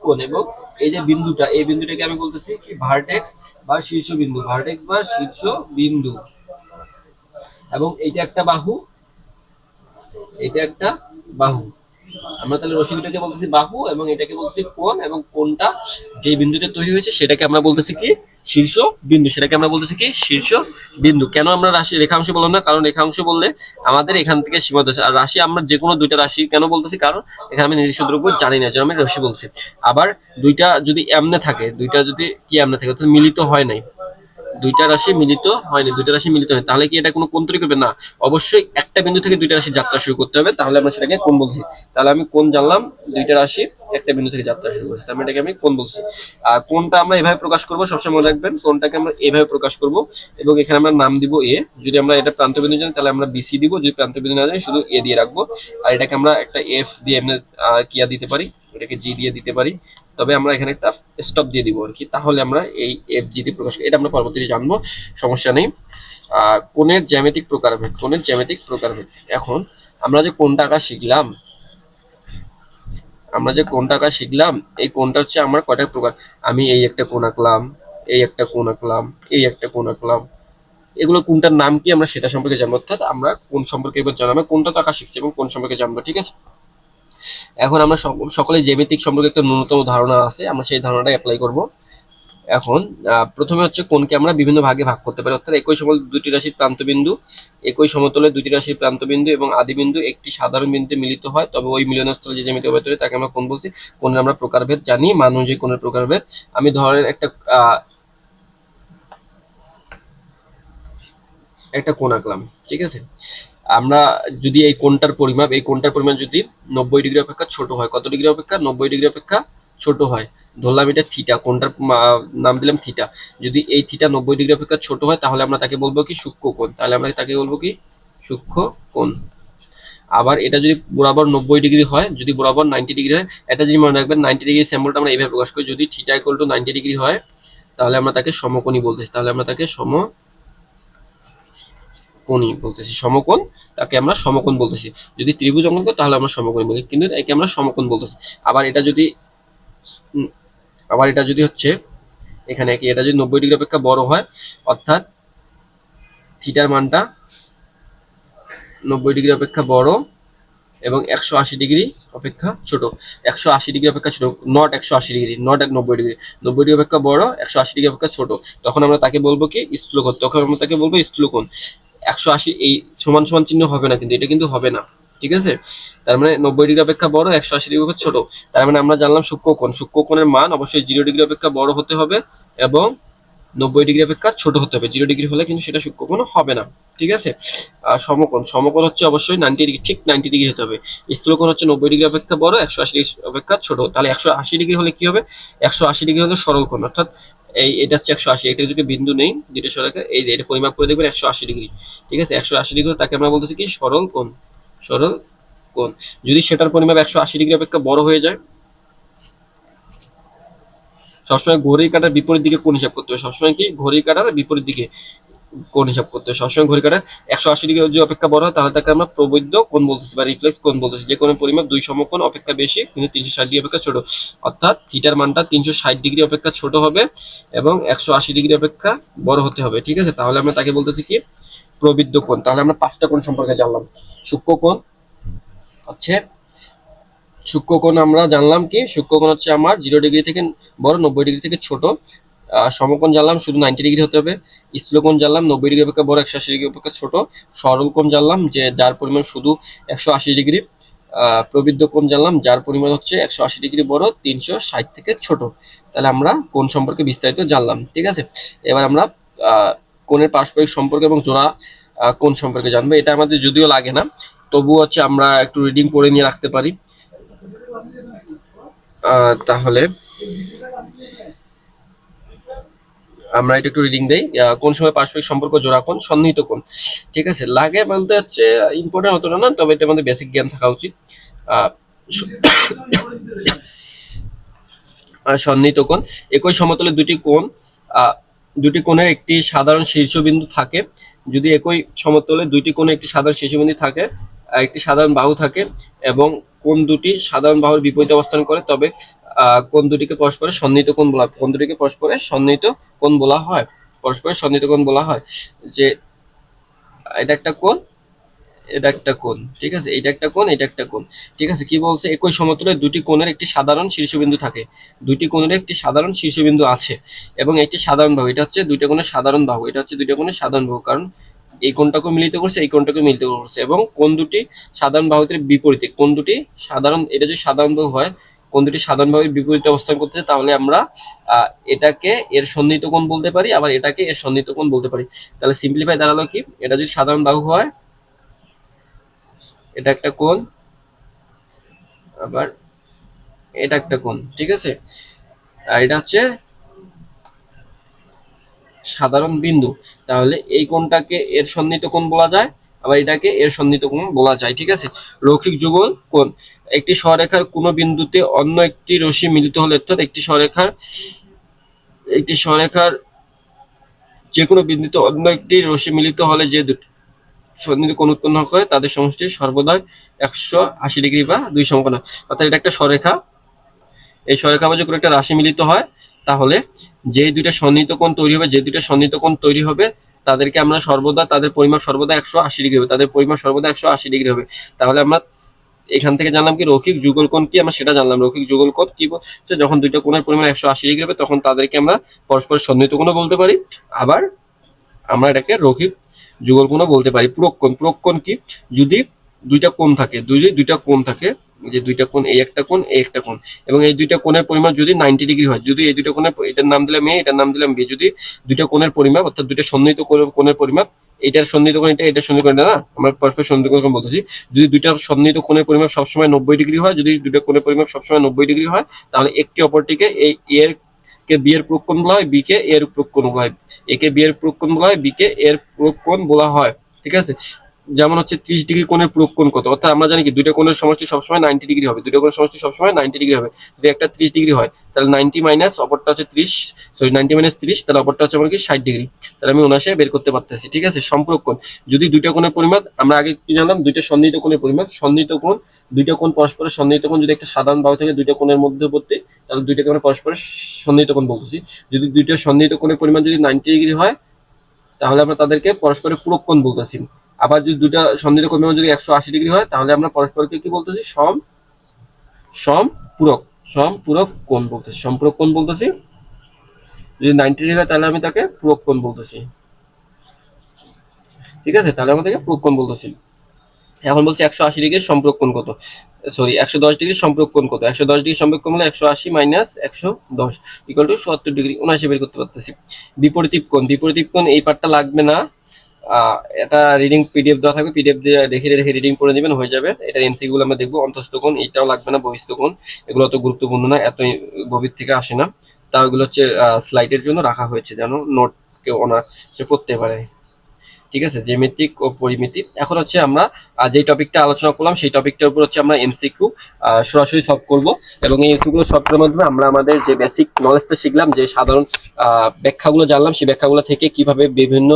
কোণ, এবং এই যে বিন্দুটা, এই বিন্দুটাকে আমি বলতেছি কি ভার্টেক্স বা শীর্ষবিন্দু, এবং এইটা একটা বাহু, আমরা তাহলে রশ্মি দুটোকে বলতেছি বাহু এবং এটাকে বলতেছি কোণ, এবং কোণটা যে বিন্দুতে তৈরি হয়েছে সেটাকে আমরা বলতেছি কি শীর্ষ বিন্দু। কেন আমরা রাশি রেখাংশ বললাম না? কারণ রেখাংশ বললে আমাদের এখান থেকে সীমাবদ্ধ আছে, আর রাশি আমরা যে কোনো দুইটা রাশি কেন বলতেছি, কারণ এখানে আমি নির্দিষ্ট দ্রব্য জানি না, যেন আমি রাশি বলছি। আবার দুইটা যদি এমনে থাকে, অর্থাৎ মিলিত হয় নাই, দুইটা রাশি মিলিত হয়নি, তাহলে কি এটা কোনো কোণ তৈরি করবে? না, অবশ্যই একটা বিন্দু থেকে দুইটা রাশি যাত্রা শুরু করতে হবে, তাহলে আমরা সেটাকে কোণ বলছি। তাহলে আমি কোণ জানলাম, দুইটা রাশি একটা বিন্দু থেকে যাত্রা শুরু করছে, তাহলে এটাকে আমি কোণ বলছি। আর কোণটা আমরা এভাবে প্রকাশ করব, সবসময় মনে রাখবেন, কোণটাকে আমরা এভাবে প্রকাশ করব, এবং এখানে আমরা নাম দিব এ। যদি আমরা এটা প্রান্ত বিন্দু জানি তাহলে আমরা বিসি দিব, যদি প্রান্ত বিন্দু না জানি শুধু এ দিয়ে রাখবো। আর এটাকে আমরা একটা এফ দিয়ে এমনি কিয়া দিতে পারি, এটাকে জি দিয়ে দিতে পারি, তবে আমরা এখানে একটা স্টপ দিয়ে দিব আর কি, তাহলে আমরা এই এফ জি দিয়ে প্রকাশ, এটা আমরা পরবর্তীতে জানবো, সমস্যা নেই। কোণের জ্যামিতিক প্রকারভেদ, এখন আমরা যে কোণটা আঁকা শিখলাম, এই কোণটা হচ্ছে আমার কয়টা প্রকার। আমি এই একটা কোণ আঁকলাম, এই একটা কোণ আঁকলাম, এগুলো কোনটার নাম কি আমরা সেটা সম্পর্কে জানবো, অর্থাৎ আমরা কোণ সম্পর্কে এবার জানবো, কোণটা তো আঁকা শিখছি এবং কোণ সম্পর্কে জানবো, ঠিক আছে। এখন আমরা সকলে জ্যামিতিক সম্পর্কে একটা ন্যূনতম ধারণা আছে, আমরা সেই ধারণাটা অ্যাপ্লাই করব। এখন প্রথমে হচ্ছে কোণকে আমরা বিভিন্ন ভাগে ভাগ করতে পারি, অর্থাৎ একই সমতলে দুটি রাশির প্রান্তবিন্দু, একই সমতলে দুটি রাশির প্রান্তবিন্দু এবং আদিবিন্দু একটি সাধারণ বিন্দুতে মিলিত হয়, তবে ওই মিলনস্থলে যে জ্যামিতি অবয়ব তৈরি তাকে আমরা কোণ বলছি। কোণের আমরা প্রকারভেদ জানি, মান অনুযায়ী কোণের প্রকারভেদ। আমি ধরেন একটা কোণ আঁকলাম, ঠিক আছে। আমরা যদি এই কোণটার পরিমাপ যদি 90 ডিগ্রি অপেক্ষা ছোট হয়, কত ডিগ্রি অপেক্ষা? 90 ডিগ্রি অপেক্ষা ছোট হয়, ধরলাম এটা থিটা, কোণটার নাম দিলাম থিটা। যদি এই থিটা 90 ডিগ্রি অপেক্ষা ছোট হয় তাহলে আমরা তাকে বলবো কি? সূক্ষ্ম কোণ। তাহলে আমরা তাকে বলবো কি? সূক্ষ্ম কোণ। আবার এটা যদি বরাবর 90 ডিগ্রি হয়, যদি বরাবর 90 ডিগ্রি হয়, এটা যদি মনে রাখবেন 90 ডিগ্রি সিম্বলটা আমরা এইভাবে প্রকাশ করি, যদি থিটা ইকুয়াল টু 90 ডিগ্রি হয় তাহলে আমরা তাকে সমকোণী বলতেছি, সমকোণ, তাকে আমরা সমকোণ বলতেছি। যদি ত্রিভুজ অঙ্কন করি তাহলে আমরা সমকোণ বলি, কিন্তু একে আমরা সমকোণ বলতেছি। আবার এটা যদি হচ্ছে এখানে কি, এটা যদি 90 ডিগ্রি অপেক্ষা বড় হয়, অর্থাৎ থিটার মানটা 90 ডিগ্রি অপেক্ষা বড় এবং 180 ডিগ্রি অপেক্ষা ছোট, 180 ডিগ্রি অপেক্ষা ছোট, not 180 degree, not 90 degree, 90 degree অপেক্ষা বড়, 180 ডিগ্রি অপেক্ষা ছোট, তখন আমরা তাকে বলবো কি? স্থূলকোণ। তখন আমরা তাকে বলবো স্থূলকোণ। 180 এই সমান সমান চিহ্ন হবে না, কিন্তু এটা কিন্তু হবে না, ঠিক আছে। তার মানে 90 ডিগ্রি অপেক্ষা বড়, 180 ডিগ্রি অপেক্ষা ছোট। তার মানে আমরা জানলাম সূক্ষ্মকোণ। সূক্ষ্মকোণের মান অবশ্যই 0 ডিগ্রি অপেক্ষা বড় হতে হবে এবং 90 ডিগ্রি অপেক্ষা ছোট হতে হবে। 0 ডিগ্রি হলে কিন্তু সেটা সূক্ষ্মকোণ হবে না, ঠিক আছে। সমকোণ হচ্ছে অবশ্যই 90 ডিগ্রি, ঠিক 90 ডিগ্রি হতে হবে। স্থূলকোণ হচ্ছে 90 ডিগ্রি অপেক্ষা বড়, 180 ডিগ্রি অপেক্ষা ছোট। তাহলে 180 ডিগ্রি হলে কি হবে? 180 ডিগ্রি হলে সরল কোণ, অর্থাৎ এটা হচ্ছে 180, এটা দুটো বিন্দু নেই, দুটো সরেখা, এই যে এটা পরিমাপ করে দেখবেন 180 ডিগ্রি, ঠিক আছে। 180 ডিগ্রি তাকে আমরা বলতেছি কি? সরল কোণ। সরল কোণ। যদি সেটার পরিমাপ 180 ডিগ্রি অপেক্ষা বড় হয়ে যায়, সবসময় ঘড়ির কাঁটার বিপরীত দিকে কোণ হিসাব করতে হবে। সবসময় কি? ঘড়ির কাঁটার বিপরীত দিকে কোণ হিসাব করতে হবে। সবসময় ঘড়ির কাঁটার 180 ডিগ্রি যদি অপেক্ষা বড় হয় তাহলে তাকে আমরা প্রবৈদ্ধ কোণ বলতেছি বা রিফ্লেক্স কোণ বলতেছি। যে কোণের পরিমাপ দুই সমকোণ অপেক্ষা বেশি কিন্তু 360 ডিগ্রি অপেক্ষা ছোট, অর্থাৎ থিটার মানটা 360 ডিগ্রি অপেক্ষা ছোট হবে এবং 180 ডিগ্রি অপেক্ষা বড় হতে হবে, ঠিক আছে। তাহলে আমরা তাকে বলতেছি কি? প্রবৃদ্ধ কোণ। তাহলে আমরা 5টা কোণ সম্পর্কে জানলাম। সূক্ষ্মকোণ হচ্ছে, সূক্ষ্মকোণ আমরা জানলাম কি? সূক্ষ্মকোণ হচ্ছে আমার 0 ডিগ্রি থেকে বড়, 90 ডিগ্রি থেকে ছোট। সমকোণ জানলাম শুধু 90 ডিগ্রি হতে হবে। স্থূলকোণ জানলাম 90 ডিগ্রি অপেক্ষা বড়, 180 ডিগ্রি অপেক্ষা ছোট। সরল কোণ জানলাম যে যার পরিমাণ শুধু 180 ডিগ্রি। প্রবৃদ্ধ কোণ জানলাম যার পরিমাণ হচ্ছে 180 ডিগ্রি বড়, 360 থেকে ছোট। তাহলে আমরা কোণ সম্পর্কে বিস্তারিত জানলাম, ঠিক আছে। এবার আমরা কোণের পারস্পরিক সম্পর্ক এবং জোড়া কোণ সম্পর্কে জানবো। এটা আমাদের যদিও লাগে না, তবু হচ্ছে আমরা একটু রিডিং পড়ে নিয়ে রাখতে পারি। তাহলে আমরা এটা একটু রিডিং দেই। কোন সময় পারস্পরিক সম্পর্ক জোড়া কোণ? সন্নিহিত কোণ, ঠিক আছে। লাগে বলতে হচ্ছে ইম্পর্টেন্ট হতো না, তবে এটা আমাদের বেসিক জ্ঞান থাকা উচিত। সন্নিহিত কোণ, একই সমতলে দুটি কোণের একটি সাধারণ শীর্ষবিন্দু থাকে। যদি একই সমতলে দুইটি কোণে একটি সাধারণ শীর্ষবিন্দু থাকে, একটি সাধারণ বাহু থাকে এবং কোণ দুটি সাধারণ বাহুর বিপরীতে অবস্থান করে, তবে কোণ দুটিকে পরস্পরের সন্নিহিত কোণ বলা হয়। কোণ দুটিকে পরস্পরের সন্নিহিত কোণ বলা হয়, পরস্পরের সন্নিহিত কোণ বলা হয়। যে এটা একটা কোণ, এটা একটা কোণ, ঠিক আছে। এটা একটা কোণ, এটা একটা কোণ, ঠিক আছে। কি বলছে? একই সমতলে দুটি কোণের একটি সাধারণ শীর্ষবিন্দু থাকে, দুটি কোণের একটি সাধারণ শীর্ষবিন্দু আছে এবং একটি সাধারণ বাহু। এটা হচ্ছে দুইটা কোণের সাধারণ বাহু, এটা হচ্ছে দুইটা কোণের সাধারণ বাহু, কারণ এই কোণটাকে মিলিত করছে, এই কোণটাকে মিলিত করছে। এবং কোণ দুটি সাধারণ বাহুদের বিপরীতে, কোণ দুটি সাধারণ, এটা যদি সাধারণ বাহু হয়, কোণ দুটি সাধারণ বাহুর বিপরীতে অবস্থান করতেছে, তাহলে আমরা এটাকে এর সন্নিহিত কোণ বলতে পারি, আবার এটাকে এর সন্নিহিত কোণ বলতে পারি। তাহলে সিম্পলিফাই দাঁড়ালো কি? এটা যদি সাধারণ বাহু হয়, এটা একটা কোণ, আবার এটা একটা কোণ, ঠিক আছে। আর এটা হচ্ছে সাধারণ বিন্দু, তাহলে এই কোণটাকে এর সন্নিহিত কোণ বলা যায়, আবার এটাকে এর সন্নিহিত কোণ বলা যায়, ঠিক আছে। রৈখিক যুগল কোণ, একটি সরেখার কোনো বিন্দুতে অন্য একটি রশ্মি মিলিত হলে, অর্থাৎ একটি সরেখার যে কোনো বিন্দুতে অন্য একটি রশ্মি মিলিত হলে যে দুটি সন্নিহিত কোণ উৎপন্ন হয় তাদের সমষ্টি সর্বদাই 180 ডিগ্রি বা দুই সমকোণ। অর্থাৎ এটা একটা সরেখা, এই সরেখা মাঝে কোনো একটা রাশি মিলিত হয়, তাহলে যে দুইটা সন্নিহিত কোণ তৈরি হবে তাদেরকে আমরা সর্বদা, তাদের পরিমাপ সর্বদা 180 ডিগ্রি হবে, তাদের পরিমাপ সর্বদা 180 ডিগ্রি হবে। তাহলে আমরা এখান থেকে জানলাম কি রৈখিক যুগল কোণ কি, আমরা সেটা জানলাম। রৈখিক যুগল কোণ কি বলছে, যখন দুইটা কোণের পরিমাণ 180 ডিগ্রি হবে তখন তাদেরকে আমরা পরস্পরের সন্নিহিত কোণও বলতে পারি, আবার আমরা এটাকে রৈখিক যুগল কোণও বলতে পারি। পূরক কোণ, পূরক কোণ কি, যদি দুইটা কোণ থাকে, দুইটা কোণ থাকে, যে দুইটা কোণ, এই একটা কোণ, এই একটা কোণ, এবং এই দুইটা কোণের পরিমাপ যদি 90 ডিগ্রি হয়, যদি এই দুইটা কোণের, এটার নাম দিলাম এ, এটার নাম দিলাম বি, যদি দুইটা কোণের পরিমাপ অর্থাৎ দুইটা সন্নিহিত কোণের পরিমাপ, এটার সন্নিহিত কোণ এটা, এটার সন্নিহিত কোণ এটা, না আমরা পরস্পর সন্নিহিত কোণ বলতেছি, যদি দুইটা সন্নিহিত কোণের পরিমাপ সবসময় 90 ডিগ্রি হয়, যদি দুইটা কোণের পরিমাপ সবসময় 90 ডিগ্রি হয়, তাহলে একটি অপরটিকে এই এর কে বি এর পূরক কোণ বলা হয়, বি কে এর পূরক কোণ বলা হয়, এ কে বি এর পূরক কোণ বলা হয়, বি কে এর পূরক কোণ বলা হয়। ঠিক আছে, যেমন হচ্ছে 30 ডিগ্রি কোণের পূরক কোণ কত, অর্থাৎ আমরা জানি কি দুইটা কোণের সমষ্টি সবসময় 90 ডিগ্রি হবে, দুইটা কোণের সমষ্টি সবসময় 90 ডিগ্রি হবে। যদি একটা 30 ডিগ্রি হয় তাহলে 90 মাইনাস অপরটা হচ্ছে 30, সরি 90 মাইনাস 30, তাহলে অপরটা হচ্ছে আমার কি 60 ডিগ্রি, তাহলে আমি 79 বের করতে পারতেছি। ঠিক আছে, সম্পূরক কোণ, যদি দুইটা কোণের পরিমাপ, আমরা আগে কি জানলাম, দুইটা সন্নিহিত কোণের পরিমাপ, সন্নিহিত কোণ, দুইটা কোণ পরস্পরের সন্নিহিত কোণ যদি একটা সাধারণ বাহু থেকে দুইটা কোণের মধ্যবর্তী, তাহলে দুইটাকে আমরা পরস্পরের সন্নিহিত কোণ বলতেছি। যদি দুইটা সন্নিহিত কোণের পরিমাণ যদি 90 ডিগ্রি হয় তাহলে আমরা তাদেরকে পরস্পরের পূরক কোণ বলতেছি। আবার যদি দুইটা সন্নিহিত কোণ যদি 180 ডিগ্রি হয় তাহলে আমরা পরস্পরকে কি বলতেছি, সম্পূরক কোণ বলতেছি, সম্পূরক কোণ বলতেছি। যদি 90 ডিগ্রি হয় তাহলে আমি তাকে পূরক কোণ বলতেছি। ঠিক আছে, তাহলে আমরা তাকে পূরক কোণ বলতেছি। এখন বলছি 180 ডিগ্রির সম্পূরক কোণ কত, সরি 110 ডিগ্রির সম্পূরক কোণ কত, 110 ডিগ্রি সম্পূরক কোণ হলো 180 মাইনাস 110 ইকুয়াল টু 70 ডিগ্রি, 79 বের করতে পারতেছি। বিপরীত কোণ, বিপরীত কোণ এই পার্টটা লাগবে না, এটা রিডিং পিডিএফ দেওয়া থাকবে, পিডিএফ দিয়ে দেখে দেখে রিডিং করে নেবেন, হয়ে যাবে। এটা এমসিকিউ গুলো আমরা দেখবো। অন্তঃস্থ কোণ এটাও লাগবে না, বহিস্থ কোণ এগুলো অত গুরুত্বপূর্ণ না, এত গভীর থেকে আসে না, তাও এগুলো হচ্ছে স্লাইডের জন্য রাখা হয়েছে, যেন নোট কেউ অনার সে করতে পারে। ঠিক আছে, জ্যামিতিক ও পরিমিতি। এখন হচ্ছে আমরা যে টপিকটা আলোচনা করলাম সেই টপিকটার উপর হচ্ছে আমরা এমসিকিউ সরাসরি সলভ করব, এবং এই এমসিকিউ সলভ করার মাধ্যমে আমরা আমাদের যে বেসিক নলেজটা শিখলাম, যে সাধারণ ব্যাখ্যাগুলো জানলাম, সেই ব্যাখ্যাগুলো থেকে কিভাবে বিভিন্ন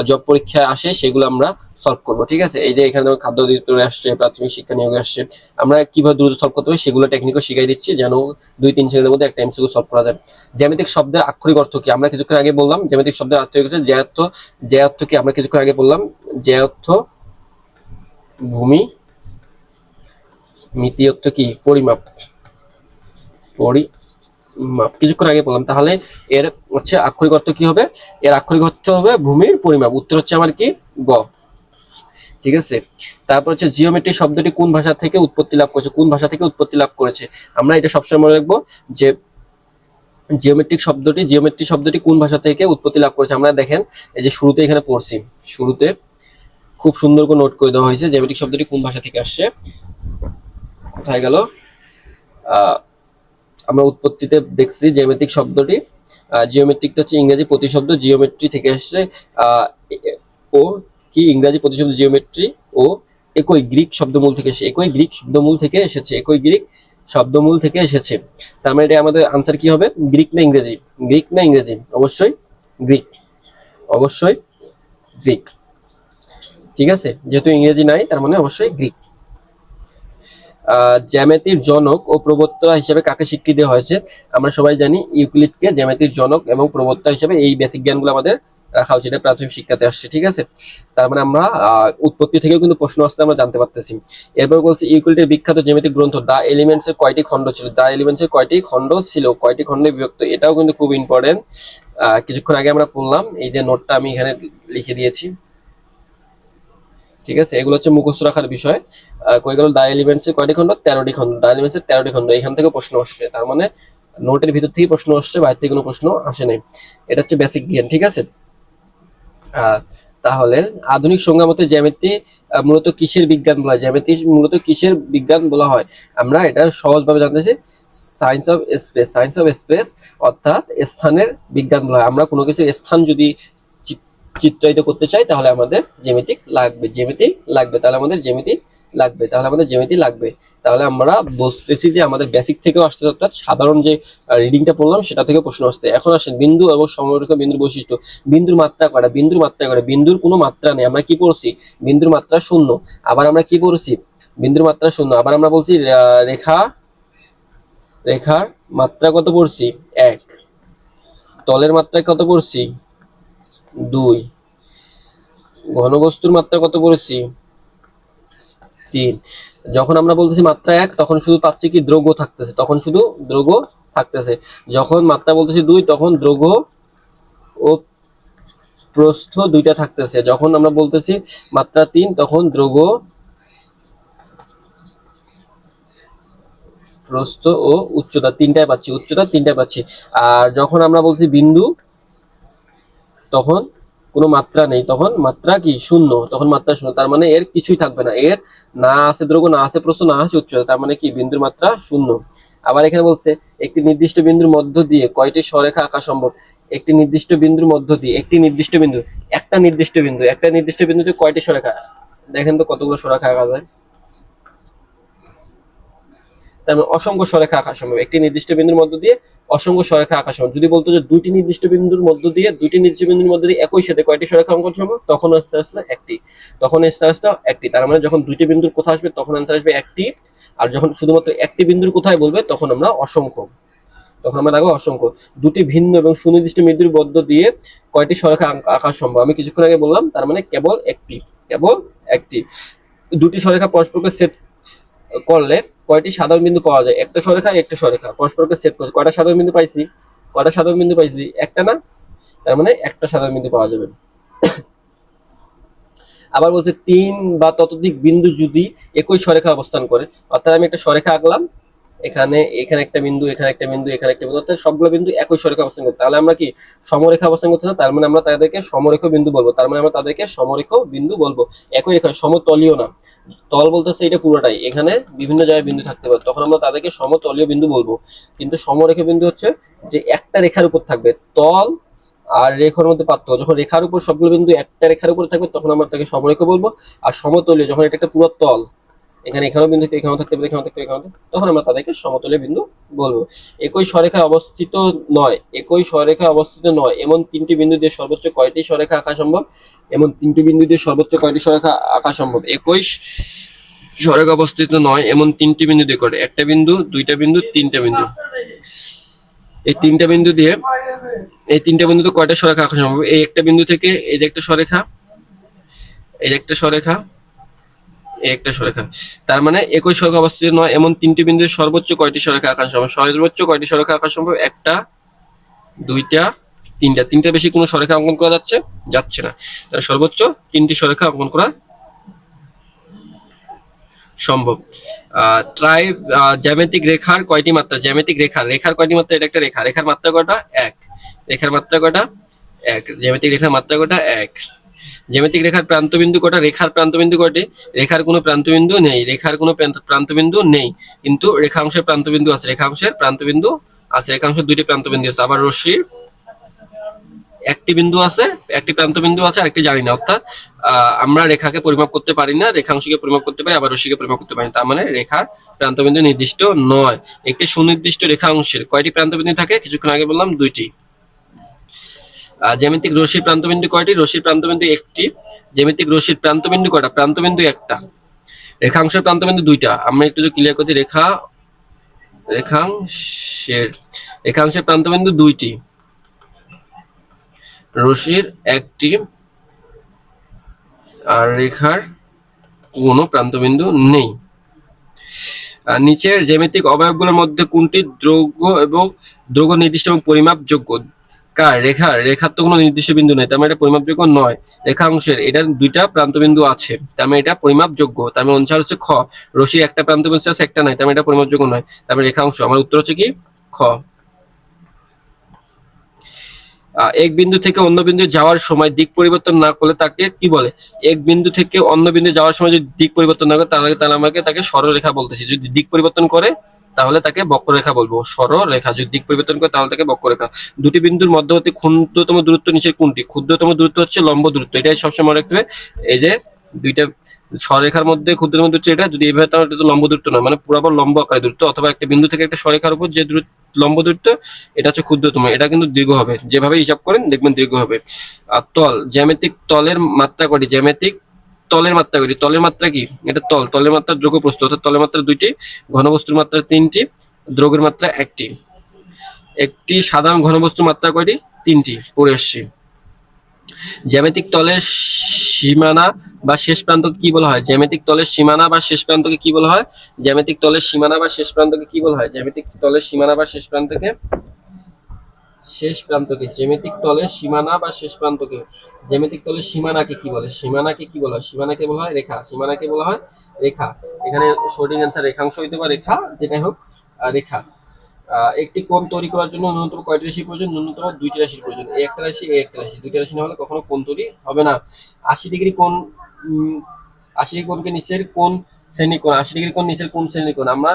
জব পরীক্ষায় আসে সেগুলো আমরা সলভ করব। ঠিক আছে, এই যে এখানে খাদ্য অধিদপ্তরে আসছে, প্রাথমিক শিক্ষা নিয়োগে আসছে, আমরা কিভাবে দ্রুত সলভ করতে হবে সেগুলো টেকনিকও শিখাই দিচ্ছি, যেন 2-3 সেকেন্ডের মধ্যে একটা এমসিকিউ সলভ করা যায়। জ্যামিতিক শব্দের আক্ষরিক অর্থ কি, আমরা কিছুক্ষণ আগে বললাম। জ্যামিতিক শব্দের অর্থ হচ্ছে জ্যায়ত্ব, জ্যায়ত্ব কি আমরা কিছুক্ষণ আগে বললাম, জ্যায়ত্ব ভূমি, মিতি অর্থ কি পরিমাপ, পরিমাপ কিছুক্ষণ আগে বললাম। তাহলে এর হচ্ছে আক্ষরিক অর্থ কি হবে, এর আক্ষরিক অর্থ হবে ভূমির পরিমাপ। উত্তর হচ্ছে আমার কি গ। ঠিক আছে, তারপর হচ্ছে জিওমেট্রি শব্দটি কোন ভাষা থেকে উৎপত্তি লাভ করেছে, কোন ভাষা থেকে উৎপত্তি লাভ করেছে, আমরা এটা সবসময় মনে রাখবো যে জিওমেট্রি শব্দটি কোন ভাষা থেকে উৎপত্তি লাভ করেছে। আমরা দেখেন এই যে শুরুতে এখানে পড়ছি, শুরুতে খুব সুন্দর করে নোট করে দেওয়া হয়েছে জ্যামিতিক শব্দটি কোন ভাষা থেকে আসছে। কোথায় গেল, আমরা উৎপত্তিতে দেখছি জ্যামিতিক শব্দটি, জিওমেট্রিকটা হচ্ছে ইংরেজি প্রতিশব্দ, জিওমেট্রি থেকে আসছে, ও কি ইংরেজি প্রতিশব্দ জিওমেট্রি, ও একই গ্রিক শব্দমূল থেকে এসেছে, একই গ্রিক শব্দমূল থেকে এসেছে, একই গ্রিক শব্দমূল থেকে এসেছে। তার মানে এটা আমাদের আনসার কি হবে, গ্রিক না ইংরেজি, গ্রিক না ইংরেজি, অবশ্যই গ্রিক, অবশ্যই গ্রিক। ঠিক আছে, যেহেতু ইংরেজি নাই তার মানে অবশ্যই গ্রিক। জ্যামিতির জনক ও প্রবক্তা হিসেবে কাকে স্বীকৃতি দেওয়া হয়েছে, আমরা সবাই জানি ইউক্লিডকে জ্যামিতির জনক এবং প্রবক্তা হিসেবে, এই বেসিক জ্ঞানগুলো আমাদের রাখা উচিত, এটা প্রাথমিক শিক্ষাতে আসছে। ঠিক আছে, তার মানে আমরা উৎপত্তি থেকেও কিন্তু প্রশ্ন আসতে আমরা জানতে পারতেছি। এরপর বলছি ইউক্লিডের বিখ্যাত জ্যামিতিক গ্রন্থ দা এলিমেন্টস এর কয়টি খণ্ড ছিল, দা এলিমেন্টস এর কয়টি খণ্ড ছিল, কয়টি খণ্ডে বিভক্ত, এটাও কিন্তু খুব ইম্পর্টেন্ট। কিছুক্ষণ আগে আমরা পড়লাম, এই যে নোটটা আমি এখানে লিখে দিয়েছি। ঠিক আছে, এগুলো হচ্ছে মুখস্থ রাখার বিষয়। কই গেল, দা এলিমেন্টস এর কয়টি খণ্ড, 13টি খণ্ড, দা এলিমেন্টস এর 13টি খণ্ড, এখান থেকে প্রশ্ন আসছে, তার মানে নোটের ভিতর থেকে প্রশ্ন আসছে, বাইরে থেকে কোনো প্রশ্ন আসে নাই। এটা হচ্ছে বেসিক জ্ঞান। ঠিক আছে, তাহলে আধুনিক সংজ্ঞা মতে জ্যামিতি মূলত কিসের বিজ্ঞান বলা হয়, জ্যামিতি মূলত কিসের বিজ্ঞান বলা হয়, আমরা এটা সহজভাবে জানতেছি, science of speech, science of speech অর্থাৎ স্থানের বিজ্ঞান বলা হয়। আমরা কোনো কিছু স্থান যদি চিত্রায়িত করতে চাই তাহলে আমাদের জ্যামিতিক লাগবে, জ্যামিতি লাগবে, তাহলে আমাদের জ্যামিতি লাগবে, তাহলে আমাদের জ্যামিতি লাগবে। তাহলে আমরা বুঝতেছি যে আমাদের বেসিক থেকেও আসতে, অর্থাৎ সাধারণ যে রিডিংটা পড়লাম সেটা থেকে প্রশ্ন আসছে। এখন আসেন বিন্দু এবং সমরেখা বিন্দুর বৈশিষ্ট্য। বিন্দুর মাত্রা কয়টা, বিন্দুর মাত্রা কয়টা, বিন্দুর কোনো মাত্রা নেই, আমরা কি পড়ছি, বিন্দুর মাত্রা শূন্য। আবার আমরা কি পড়ছি, বিন্দুর মাত্রা শূন্য। আবার আমরা বলছি রেখার মাত্রা কত পড়ছি, 1, তলের মাত্রা কত পড়ছি, 2, ঘনবস্তুর মাত্রা কত পড়েছি, 3। যখন আমরা বলতেছি মাত্রা 1 তখন শুধু পাচ্ছি কি দ্রব্য থাকতেছে, তখন শুধু দ্রব্য থাকতেছে। যখন মাত্রা বলতেছি 2 তখন দ্রব্য ও প্রস্থ দুইটা থাকতেছে। যখন আমরা বলতেছি মাত্রা 3 তখন দ্রব্য, প্রস্থ ও উচ্চতা তিনটায় পাচ্ছি, উচ্চতা তিনটায় পাচ্ছি। আর যখন আমরা বলছি বিন্দু তখন কোনো মাত্রা নেই, তখন মাত্রা কি শূন্য, তখন মাত্রা শূন্য, তার মানে এর কিছুই থাকবে না, এর না আছে দ্রব্য, না আছে প্রস্থ, না আছে উচ্চতা, তার মানে কি বিন্দুর মাত্রা শূন্য। আবার এখানে বলছে একটি নির্দিষ্ট বিন্দুর মধ্য দিয়ে কয়টি সরেখা আঁকা সম্ভব। একটি নির্দিষ্ট বিন্দুর মধ্য দিয়ে, একটি নির্দিষ্ট বিন্দু, একটা নির্দিষ্ট বিন্দু, একটা নির্দিষ্ট বিন্দুতে কয়টি সরেখা, দেখেন তো কতগুলো সরেখা আঁকা যায়। তার মানে অসংখ্য সরেখা আঁকা সম্ভব, একটি নির্দিষ্ট বিন্দুর মধ্য দিয়ে অসংখ্য সরেখা আঁকা সম্ভব। যদি বলতো যে দুইটি নির্দিষ্ট বিন্দুর মধ্য দিয়ে, দুইটি নির্দিষ্ট বিন্দুর মধ্য দিয়ে একই সাথে কয়টি সরেখা অঙ্কন সম্ভব, তখন আস্তে আস্তে একটি, তখন আস্তে আস্তে একটি। তার মানে যখন দুইটি বিন্দুর কোথা আসবে তখন আনসার আসবে একটি, আর যখন শুধুমাত্র একটি বিন্দুর কোথায় বলবে তখন আমরা অসংখ্য, তখন আমরা রাখবো অসংখ্য। দুটি ভিন্ন এবং সুনির্দিষ্ট বিন্দুর মধ্য দিয়ে কয়টি সরেখা আঁকা সম্ভব, আমি কিছুক্ষণ আগে বললাম, তার মানে কেবল একটি, কেবল একটি। দুটি সরেখা পরস্পরকে ছেদ করলে কয়টি সাধারণ বিন্দু পাওয়া যায়, একটা সরেখা একটা সরেখা পরস্পরকে ছেদ করছে, কয়টা সাধারণ বিন্দু পাইছি, কয়টা সাধারণ বিন্দু পাইছি, একটা না, তার মানে একটা সাধারণ বিন্দু পাওয়া যাবে। আবার বলছে 3 বা ততোধিক বিন্দু যদি একই সরেখা অবস্থান করে, অর্থাৎ আমি একটা সরেখা আঁকলাম, এখানে এখানে একটা বিন্দু, এখানে একটা বিন্দু, এখানে একটা বিন্দু, অর্থাৎ সবগুলো বিন্দু একই সরেখা অবস্থান করতে, তাহলে আমরা কি সমরেখা অবস্থান করতে না, তার মানে আমরা তাদেরকে সমরেখ বিন্দু বলবো, তার মানে আমরা তাদেরকে সমরেখ বিন্দু বলবো। একই রেখা, সমতলীয় না, তল বলতেছে এটা পুরোটাই, এখানে বিভিন্ন জায়গায় বিন্দু থাকতে পারে, তখন আমরা তাদেরকে সমতলীয় বিন্দু বলবো। কিন্তু সমরেখ বিন্দু হচ্ছে যে একটা রেখার উপর থাকবে, তল আর রেখার মধ্যে পার্থক্য, যখন রেখার উপর সবগুলো বিন্দু একটা রেখার উপরে থাকবে তখন আমরা তাকে সমরেখ বলবো। আর সমতলীয় যখন এটা একটা পুরো তল, এখানে এখানেও বিন্দু, এখানেও থাকতে পারে, এখানেও থাকতে পারে, এখানেও, তখন আমরা তাদেরকে সমতলীয় বিন্দু বলবো। একই সরেখায় অবস্থিত নয়, একই সরেখায় অবস্থিত নয় এমন তিনটি বিন্দু দিয়ে সর্বোচ্চ কয়টি সরেখা আঁকা সম্ভব, এমন তিনটি বিন্দু দিয়ে সর্বোচ্চ কয়টি সরেখা আঁকা সম্ভব। একই সরেখা অবস্থিত নয় এমন তিনটি বিন্দু দিয়ে করে, একটা বিন্দু, দুইটা বিন্দু, তিনটা বিন্দু, এই তিনটা বিন্দু দিয়ে, এই তিনটা বিন্দুতে কয়টা সরেখা আঁকা সম্ভব, এই একটা বিন্দু থেকে এই যে একটা সরেখা, এই যে একটা সরেখা, একটা সরেখা, তার মানে একই সরেখা অবস্থিত নয় এমন তিনটি বিন্দুর সর্বোচ্চ কয়টি সরেখা আঁকা সম্ভব, সর্বোচ্চ কয়টি সরেখা আঁকা সম্ভব, একটা, দুইটা, তিনটা, তিনটা বেশি কোনো সরেখা অঙ্কন করা যাচ্ছে, যাচ্ছে না, তাহলে সর্বোচ্চ তিনটি সরেখা অঙ্কন করা সম্ভব। ট্রাই জ্যামিতিক রেখার কয়টি মাত্রা, জ্যামিতিক রেখার, রেখার কয়টি মাত্রা, এটা একটা রেখা, রেখার মাত্রা কয়টা, এক, রেখার মাত্রা কয়টা, এক, জ্যামিতিক রেখার মাত্রা কয়টা, এক। জ্যামিতিক রেখার প্রান্তবিন্দু কয়টা, রেখার প্রান্তবিন্দু কয়টি, রেখার কোনো প্রান্তবিন্দু নেই, রেখার কোনো প্রান্তবিন্দু নেই, কিন্তু রেখাংশের প্রান্তবিন্দু আছে, রেখাংশের প্রান্তবিন্দু আছে, রেখাংশের দুইটি প্রান্তবিন্দু আছে। আবার রশ্মির একটি বিন্দু আছে, একটি প্রান্তবিন্দু আছে, আর একটি জানি না, অর্থাৎ আমরা রেখাকে পরিমাপ করতে পারি না, রেখাংশকে পরিমাপ করতে পারি, আবার রশ্মিকে পরিমাপ করতে পারি না, তার মানে রেখার প্রান্তবিন্দু নির্দিষ্ট নয়। একটি সুনির্দিষ্ট রেখাংশের কয়টি প্রান্তবিন্দু থাকে, কিছুক্ষণ আগে বললাম দুইটি। জ্যামিতিক রশ্মির প্রান্তবিন্দু কয়টি, রশ্মির প্রান্তবিন্দু একটি। জ্যামিতিক রশ্মির প্রান্তবিন্দু কয়টা, প্রান্তবিন্দু একটা। রেখাংশের প্রান্তবিন্দু দুইটা, আমরা একটু ক্লিয়ার করতে, রেখাংশের প্রান্তবিন্দু দুইটি, রশ্মির একটি, আর রেখার কোনো প্রান্তবিন্দু নেই। নিচের জ্যামিতিক অবয়বগুলোর মধ্যে কোনটি দৈর্ঘ্য এবং দৈর্ঘ্য নির্দিষ্ট এবং পরিমাপযোগ্য, কার, রেখার, রেখার তো কোনো নির্দিষ্ট বিন্দু নেই, তার মানে এটা পরিমাপযোগ্য নয়। রেখাংশের এটার দুইটা প্রান্তবিন্দু আছে, তার মানে এটা পরিমাপযোগ্য, তার মানে অনুসার হচ্ছে খ। রশ্মির একটা প্রান্তবিন্দু আছে, একটা নাই, তার মানে এটা পরিমাপযোগ্য নয়, তার মানে রেখাংশ, আমার উত্তর হচ্ছে কি খ। এক বিন্দু থেকে অন্য বিন্দু যাওয়ার সময় দিক পরিবর্তন না করলে তাকে কি বলে, এক বিন্দু থেকে অন্য বিন্দু যাওয়ার সময় যদি দিক পরিবর্তন না করে তাহলে আমাকে তাকে সরলরেখা বলতেছি, যদি দিক পরিবর্তন করে তাহলে তাকে বক্ররেখা বলবো, সরলরেখা, যদি দিক পরিবর্তন করে তাহলে তাকে বক্ররেখা। দুটি বিন্দুর মধ্যবর্তী ক্ষুদ্রতম দূরত্ব নিচের কোনটি, ক্ষুদ্রতম দূরত্ব হচ্ছে লম্ব দূরত্ব, এটাই সবসময় মনে রাখতে হবে। এই যে দুইটা সরেখার মধ্যে ক্ষুদ্রতম দূরত্ব এটা, যদি এইভাবে তাহলে এটা তো লম্ব দূরত্ব নয়, মানে পুরোপুরি লম্ব আকারের দূরত্ব, অথবা একটা বিন্দু থেকে একটা সরেখার উপর যে দূরত্ব লম্ব দূরত্ব এটা হচ্ছে ক্ষুদ্রতম, এটা কিন্তু দীর্ঘ হবে, যেভাবে হিসাব করেন দেখবেন দীর্ঘ হবে। আর তল, জ্যামিতিক তলের মাত্রা কয়টি, জ্যামিতিক তলের মাত্রা কয়টি, তলের মাত্রা কি, এটা তল, তলের মাত্রা দৈর্ঘ্য প্রস্থ, অর্থাৎ তলের মাত্রা দুইটি, ঘনবস্তুর মাত্রা তিনটি, দৈর্ঘ্যের মাত্রা একটি। একটি সাধারণ ঘনবস্তুর মাত্রা কয়টি, তিনটি, পড়ে আসছি। জ্যামিতিক তলের সীমানা বা শেষ প্রান্তকে কি বলা হয়? জ্যামিতিক তলের সীমানা বা শেষ প্রান্তকে কি বলা হয়? জ্যামিতিক তলের সীমানা বা শেষ প্রান্তকে কি বলা হয়? জ্যামিতিক তলের সীমানা বা জ্যামিতিক তলের সীমানা বা শেষ প্রান্তকে জ্যামিতিক তলের সীমানাকে কি বলে? সীমানাকে কি বলা হয়? সীমানাকে বলা হয় রেখা। সীমানাকে বলা হয় রেখা। এখানে সঠিক অ্যান্সার রেখাংশ হইতে পারে, রেখা, যেটাই হোক, রেখা। একটি কোণ তৈরি করার জন্য ন্যূনতম কয়টি রাশি প্রয়োজন? ন্যূনতম দুইটি রাশির প্রয়োজন। এই একটা রাশি, এই একটা রাশি, দুইটা রাশি না হলে কখনো কোণ তৈরি হবে না। 80 ডিগ্রি কোণ, 80 ডিগ্রি কোণকে নিচের কোন শ্রেণী কোণ? 80 ডিগ্রি কোণ নিচের কোন শ্রেণী কোণ? আমরা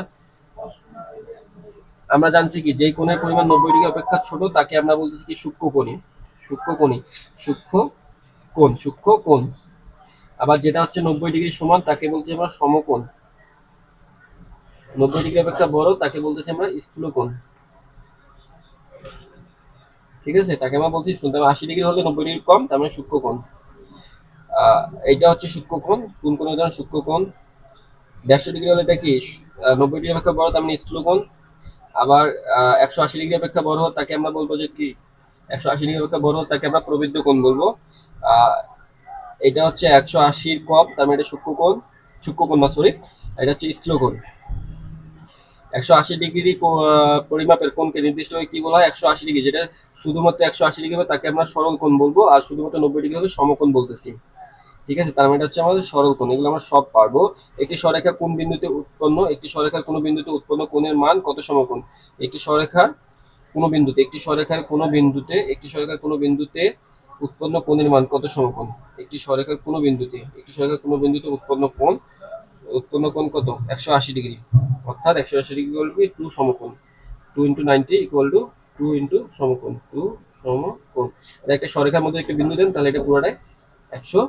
আমরা জানছি কি, যেই কোণের পরিমাণ 90 ডিগ্রি অপেক্ষা ছোট তাকে আমরা বলতেছি কি, সূক্ষ্মকোণী। সূক্ষ্মকোণী, সূক্ষ্ম কোণ, সূক্ষ্ম কোণ। আবার যেটা হচ্ছে 90 ডিগ্রি সমান তাকে বলছি আমরা সমকোণ। 90 ডিগ্রি অপেক্ষা বড় তাকে বলতেছি আমরা স্থূল কোণ। ঠিক আছে, তাকে আমরা বলছি স্থূল। 80 ডিগ্রি হলে 90 ডিগ্রি কম, তার মানে সূক্ষ্মকোণ। এইটা হচ্ছে সূক্ষ্মকোণ। কোন কোন উদাহরণ? সূক্ষ্মকোণ। 150 ডিগ্রি হলে এটা কি, 90 ডিগ্রি অপেক্ষা বড়, তার মানে স্থূলকোণ। আবার 180 ডিগ্রি অপেক্ষা বড় তাকে আমরা বলবো যে কি, 180 ডিগ্রি অপেক্ষা বড় তাকে আমরা প্রবৃদ্ধ কোণ বলবো। এটা হচ্ছে 180 কম, তার মানে এটা সূক্ষ্মকোণ, সূক্ষ্মকোণ না, সরি, এটা হচ্ছে স্থূলকোণ। 180 ডিগ্রি পরিমাপের কোণকে নির্দিষ্ট কি বলা হয়? 180 ডিগ্রি। যেটা শুধুমাত্র 180 ডিগ্রি হবে তাকে আমরা সরল কোণ বলবো, আর শুধুমাত্র 90 ডিগ্রি হবে সমকোণ বলতেছি। ঠিক আছে, তার মানে হচ্ছে আমাদের সরল কোণ, এগুলো আমরা সব পারবো। একটি সরেখা কোন বিন্দুতে উৎপন্ন, একটি সরেখার কোন বিন্দুতে উৎপন্ন কোণের মান কত সমকোণ? একটি সরেখার কোন বিন্দুতে, একটি সরেখার কোন বিন্দুতে উৎপন্ন কোণের মান কত সমকোণ? একটি সরেখার কোন বিন্দুতে উৎপন্ন কোণ কত? 180 ডিগ্রি। অর্থাৎ 180 ডিগ্রি ইকুয়াল টু 2 সমকোণ। 2 ইন্টু 90 ইকুয়াল টু 2 ইন্টু সমকোণ, 2 সমকোণ। একটা সরেখার মধ্যে একটা বিন্দু দেন, তাহলে এটা পুরোটাই 100।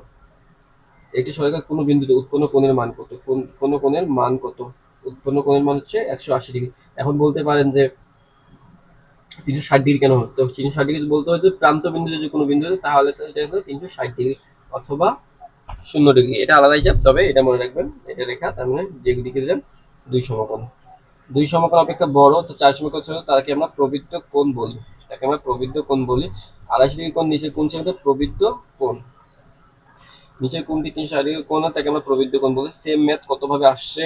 একটি সরেখার কোন বিন্দুতে উৎপন্ন কোণের মান কত? কোন কোণের মান কত? উৎপন্ন কোণের মান হচ্ছে 180 ডিগ্রি। এখন বলতে পারেন যে 360 ডিগ্রি কেন হলো? তো 360 ডিগ্রি বলতে হয় যে প্রান্ত বিন্দু যদি কোনো বিন্দু হয়, তাহলে তো এটা হলো 360 ডিগ্রি অথবা 0 ডিগ্রি। এটা আলাদা হিসাব, তবে এটা মনে রাখবেন, এটা রেখা, তার মানে যে দিকে দিলেন 2 সমকোণ। 2 সমকোণ অপেক্ষা বড় তো 4 সমকোণ ছিল, তাকে আমরা প্রবৃদ্ধ কোণ বলি। 280 ডিগ্রি কোণ নিচের কোণ ছিল প্রবৃদ্ধ কোণ। নিচের কোণটি 360 ডিগ্রি কোণ হয়, তাকে আমরা প্রবৃদ্ধ কোণ বলি। সেম ম্যাথ কত ভাবে আসছে?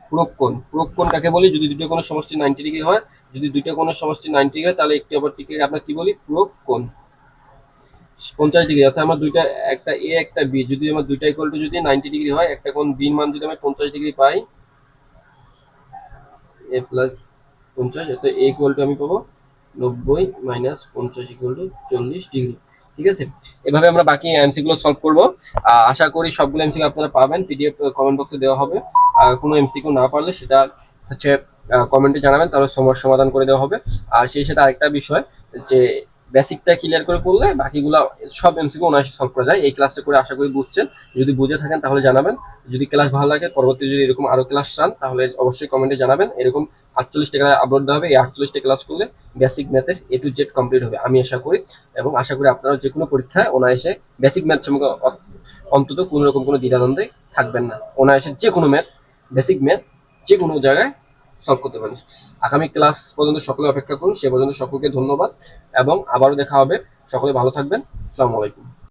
পূরক কোণ। পূরক কোণ কাকে বলি? যদি দুটো কোণের সমষ্টি 90 ডিগ্রি হয়, যদি দুইটা কোণের সমষ্টি 90 ডিগ্রি হয়, তাহলে একটি অপরটিকে আমরা কি বলি? পূরক কোণ। 50 ডিগ্রি, অর্থাৎ আমরা দুইটা, একটা এ একটা বি, যদি আমার দুইটা ইকুয়াল টু যদি 90 ডিগ্রি হয়, একটা কোণ বির মান যদি আমি 50 ডিগ্রি পাই, এ প্লাস 50, অর্থাৎ এ ইকুয়াল টু আমি পাবো 90 মাইনাস 50 ইকুয়াল টু 40 ডিগ্রি। ঠিক আছে, এভাবে আমরা বাকি এমসি গুলো সলভ করবো। আশা করি সবগুলো এমসিকিউ আপনারা পাবেন, পিডিএফ কমেন্ট বক্সে দেওয়া হবে। কোনো এমসিকিউ না পারলে সেটা হচ্ছে কমেন্টে জানাবেন, তাহলে সমস্যার সমাধান করে দেওয়া হবে। আর সেই সাথে আরেকটা বিষয়, যে বেসিকটা ক্লিয়ার করে পড়লে বাকিগুলো সব এমসিকিউ অনায়াসে সলভ করা যায়। এই ক্লাসটা করে আশা করি বুঝছেন। যদি বুঝে থাকেন তাহলে জানাবেন। যদি ক্লাস ভালো লাগে, পরবর্তী যদি এরকম আরো ক্লাস চান, তাহলে অবশ্যই কমেন্টে জানাবেন। এরকম 48টা ক্লাস আপলোড দেওয়া হবে। এই 48টা ক্লাস করলে বেসিক ম্যাথের এ টু জেড কমপ্লিট হবে, আমি আশা করি। এবং আশা করি আপনারা যে কোনো পরীক্ষায় অনায়াসে বেসিক ম্যাথ সম্পর্কে অন্তত কোনো রকম কোনো দ্বিধাদ্বন্দ্বে থাকবেন না। অনায়াসে যে কোনো ম্যাথ, বেসিক ম্যাথ যে কোনো জায়গায় সলভ করতে পারেন। আগামী ক্লাস পর্যন্ত সকলে অপেক্ষা করুন। সে পর্যন্ত সকলকে ধন্যবাদ এবং আবারও দেখা হবে। সকলে ভালো থাকবেন। আসসালামু আলাইকুম।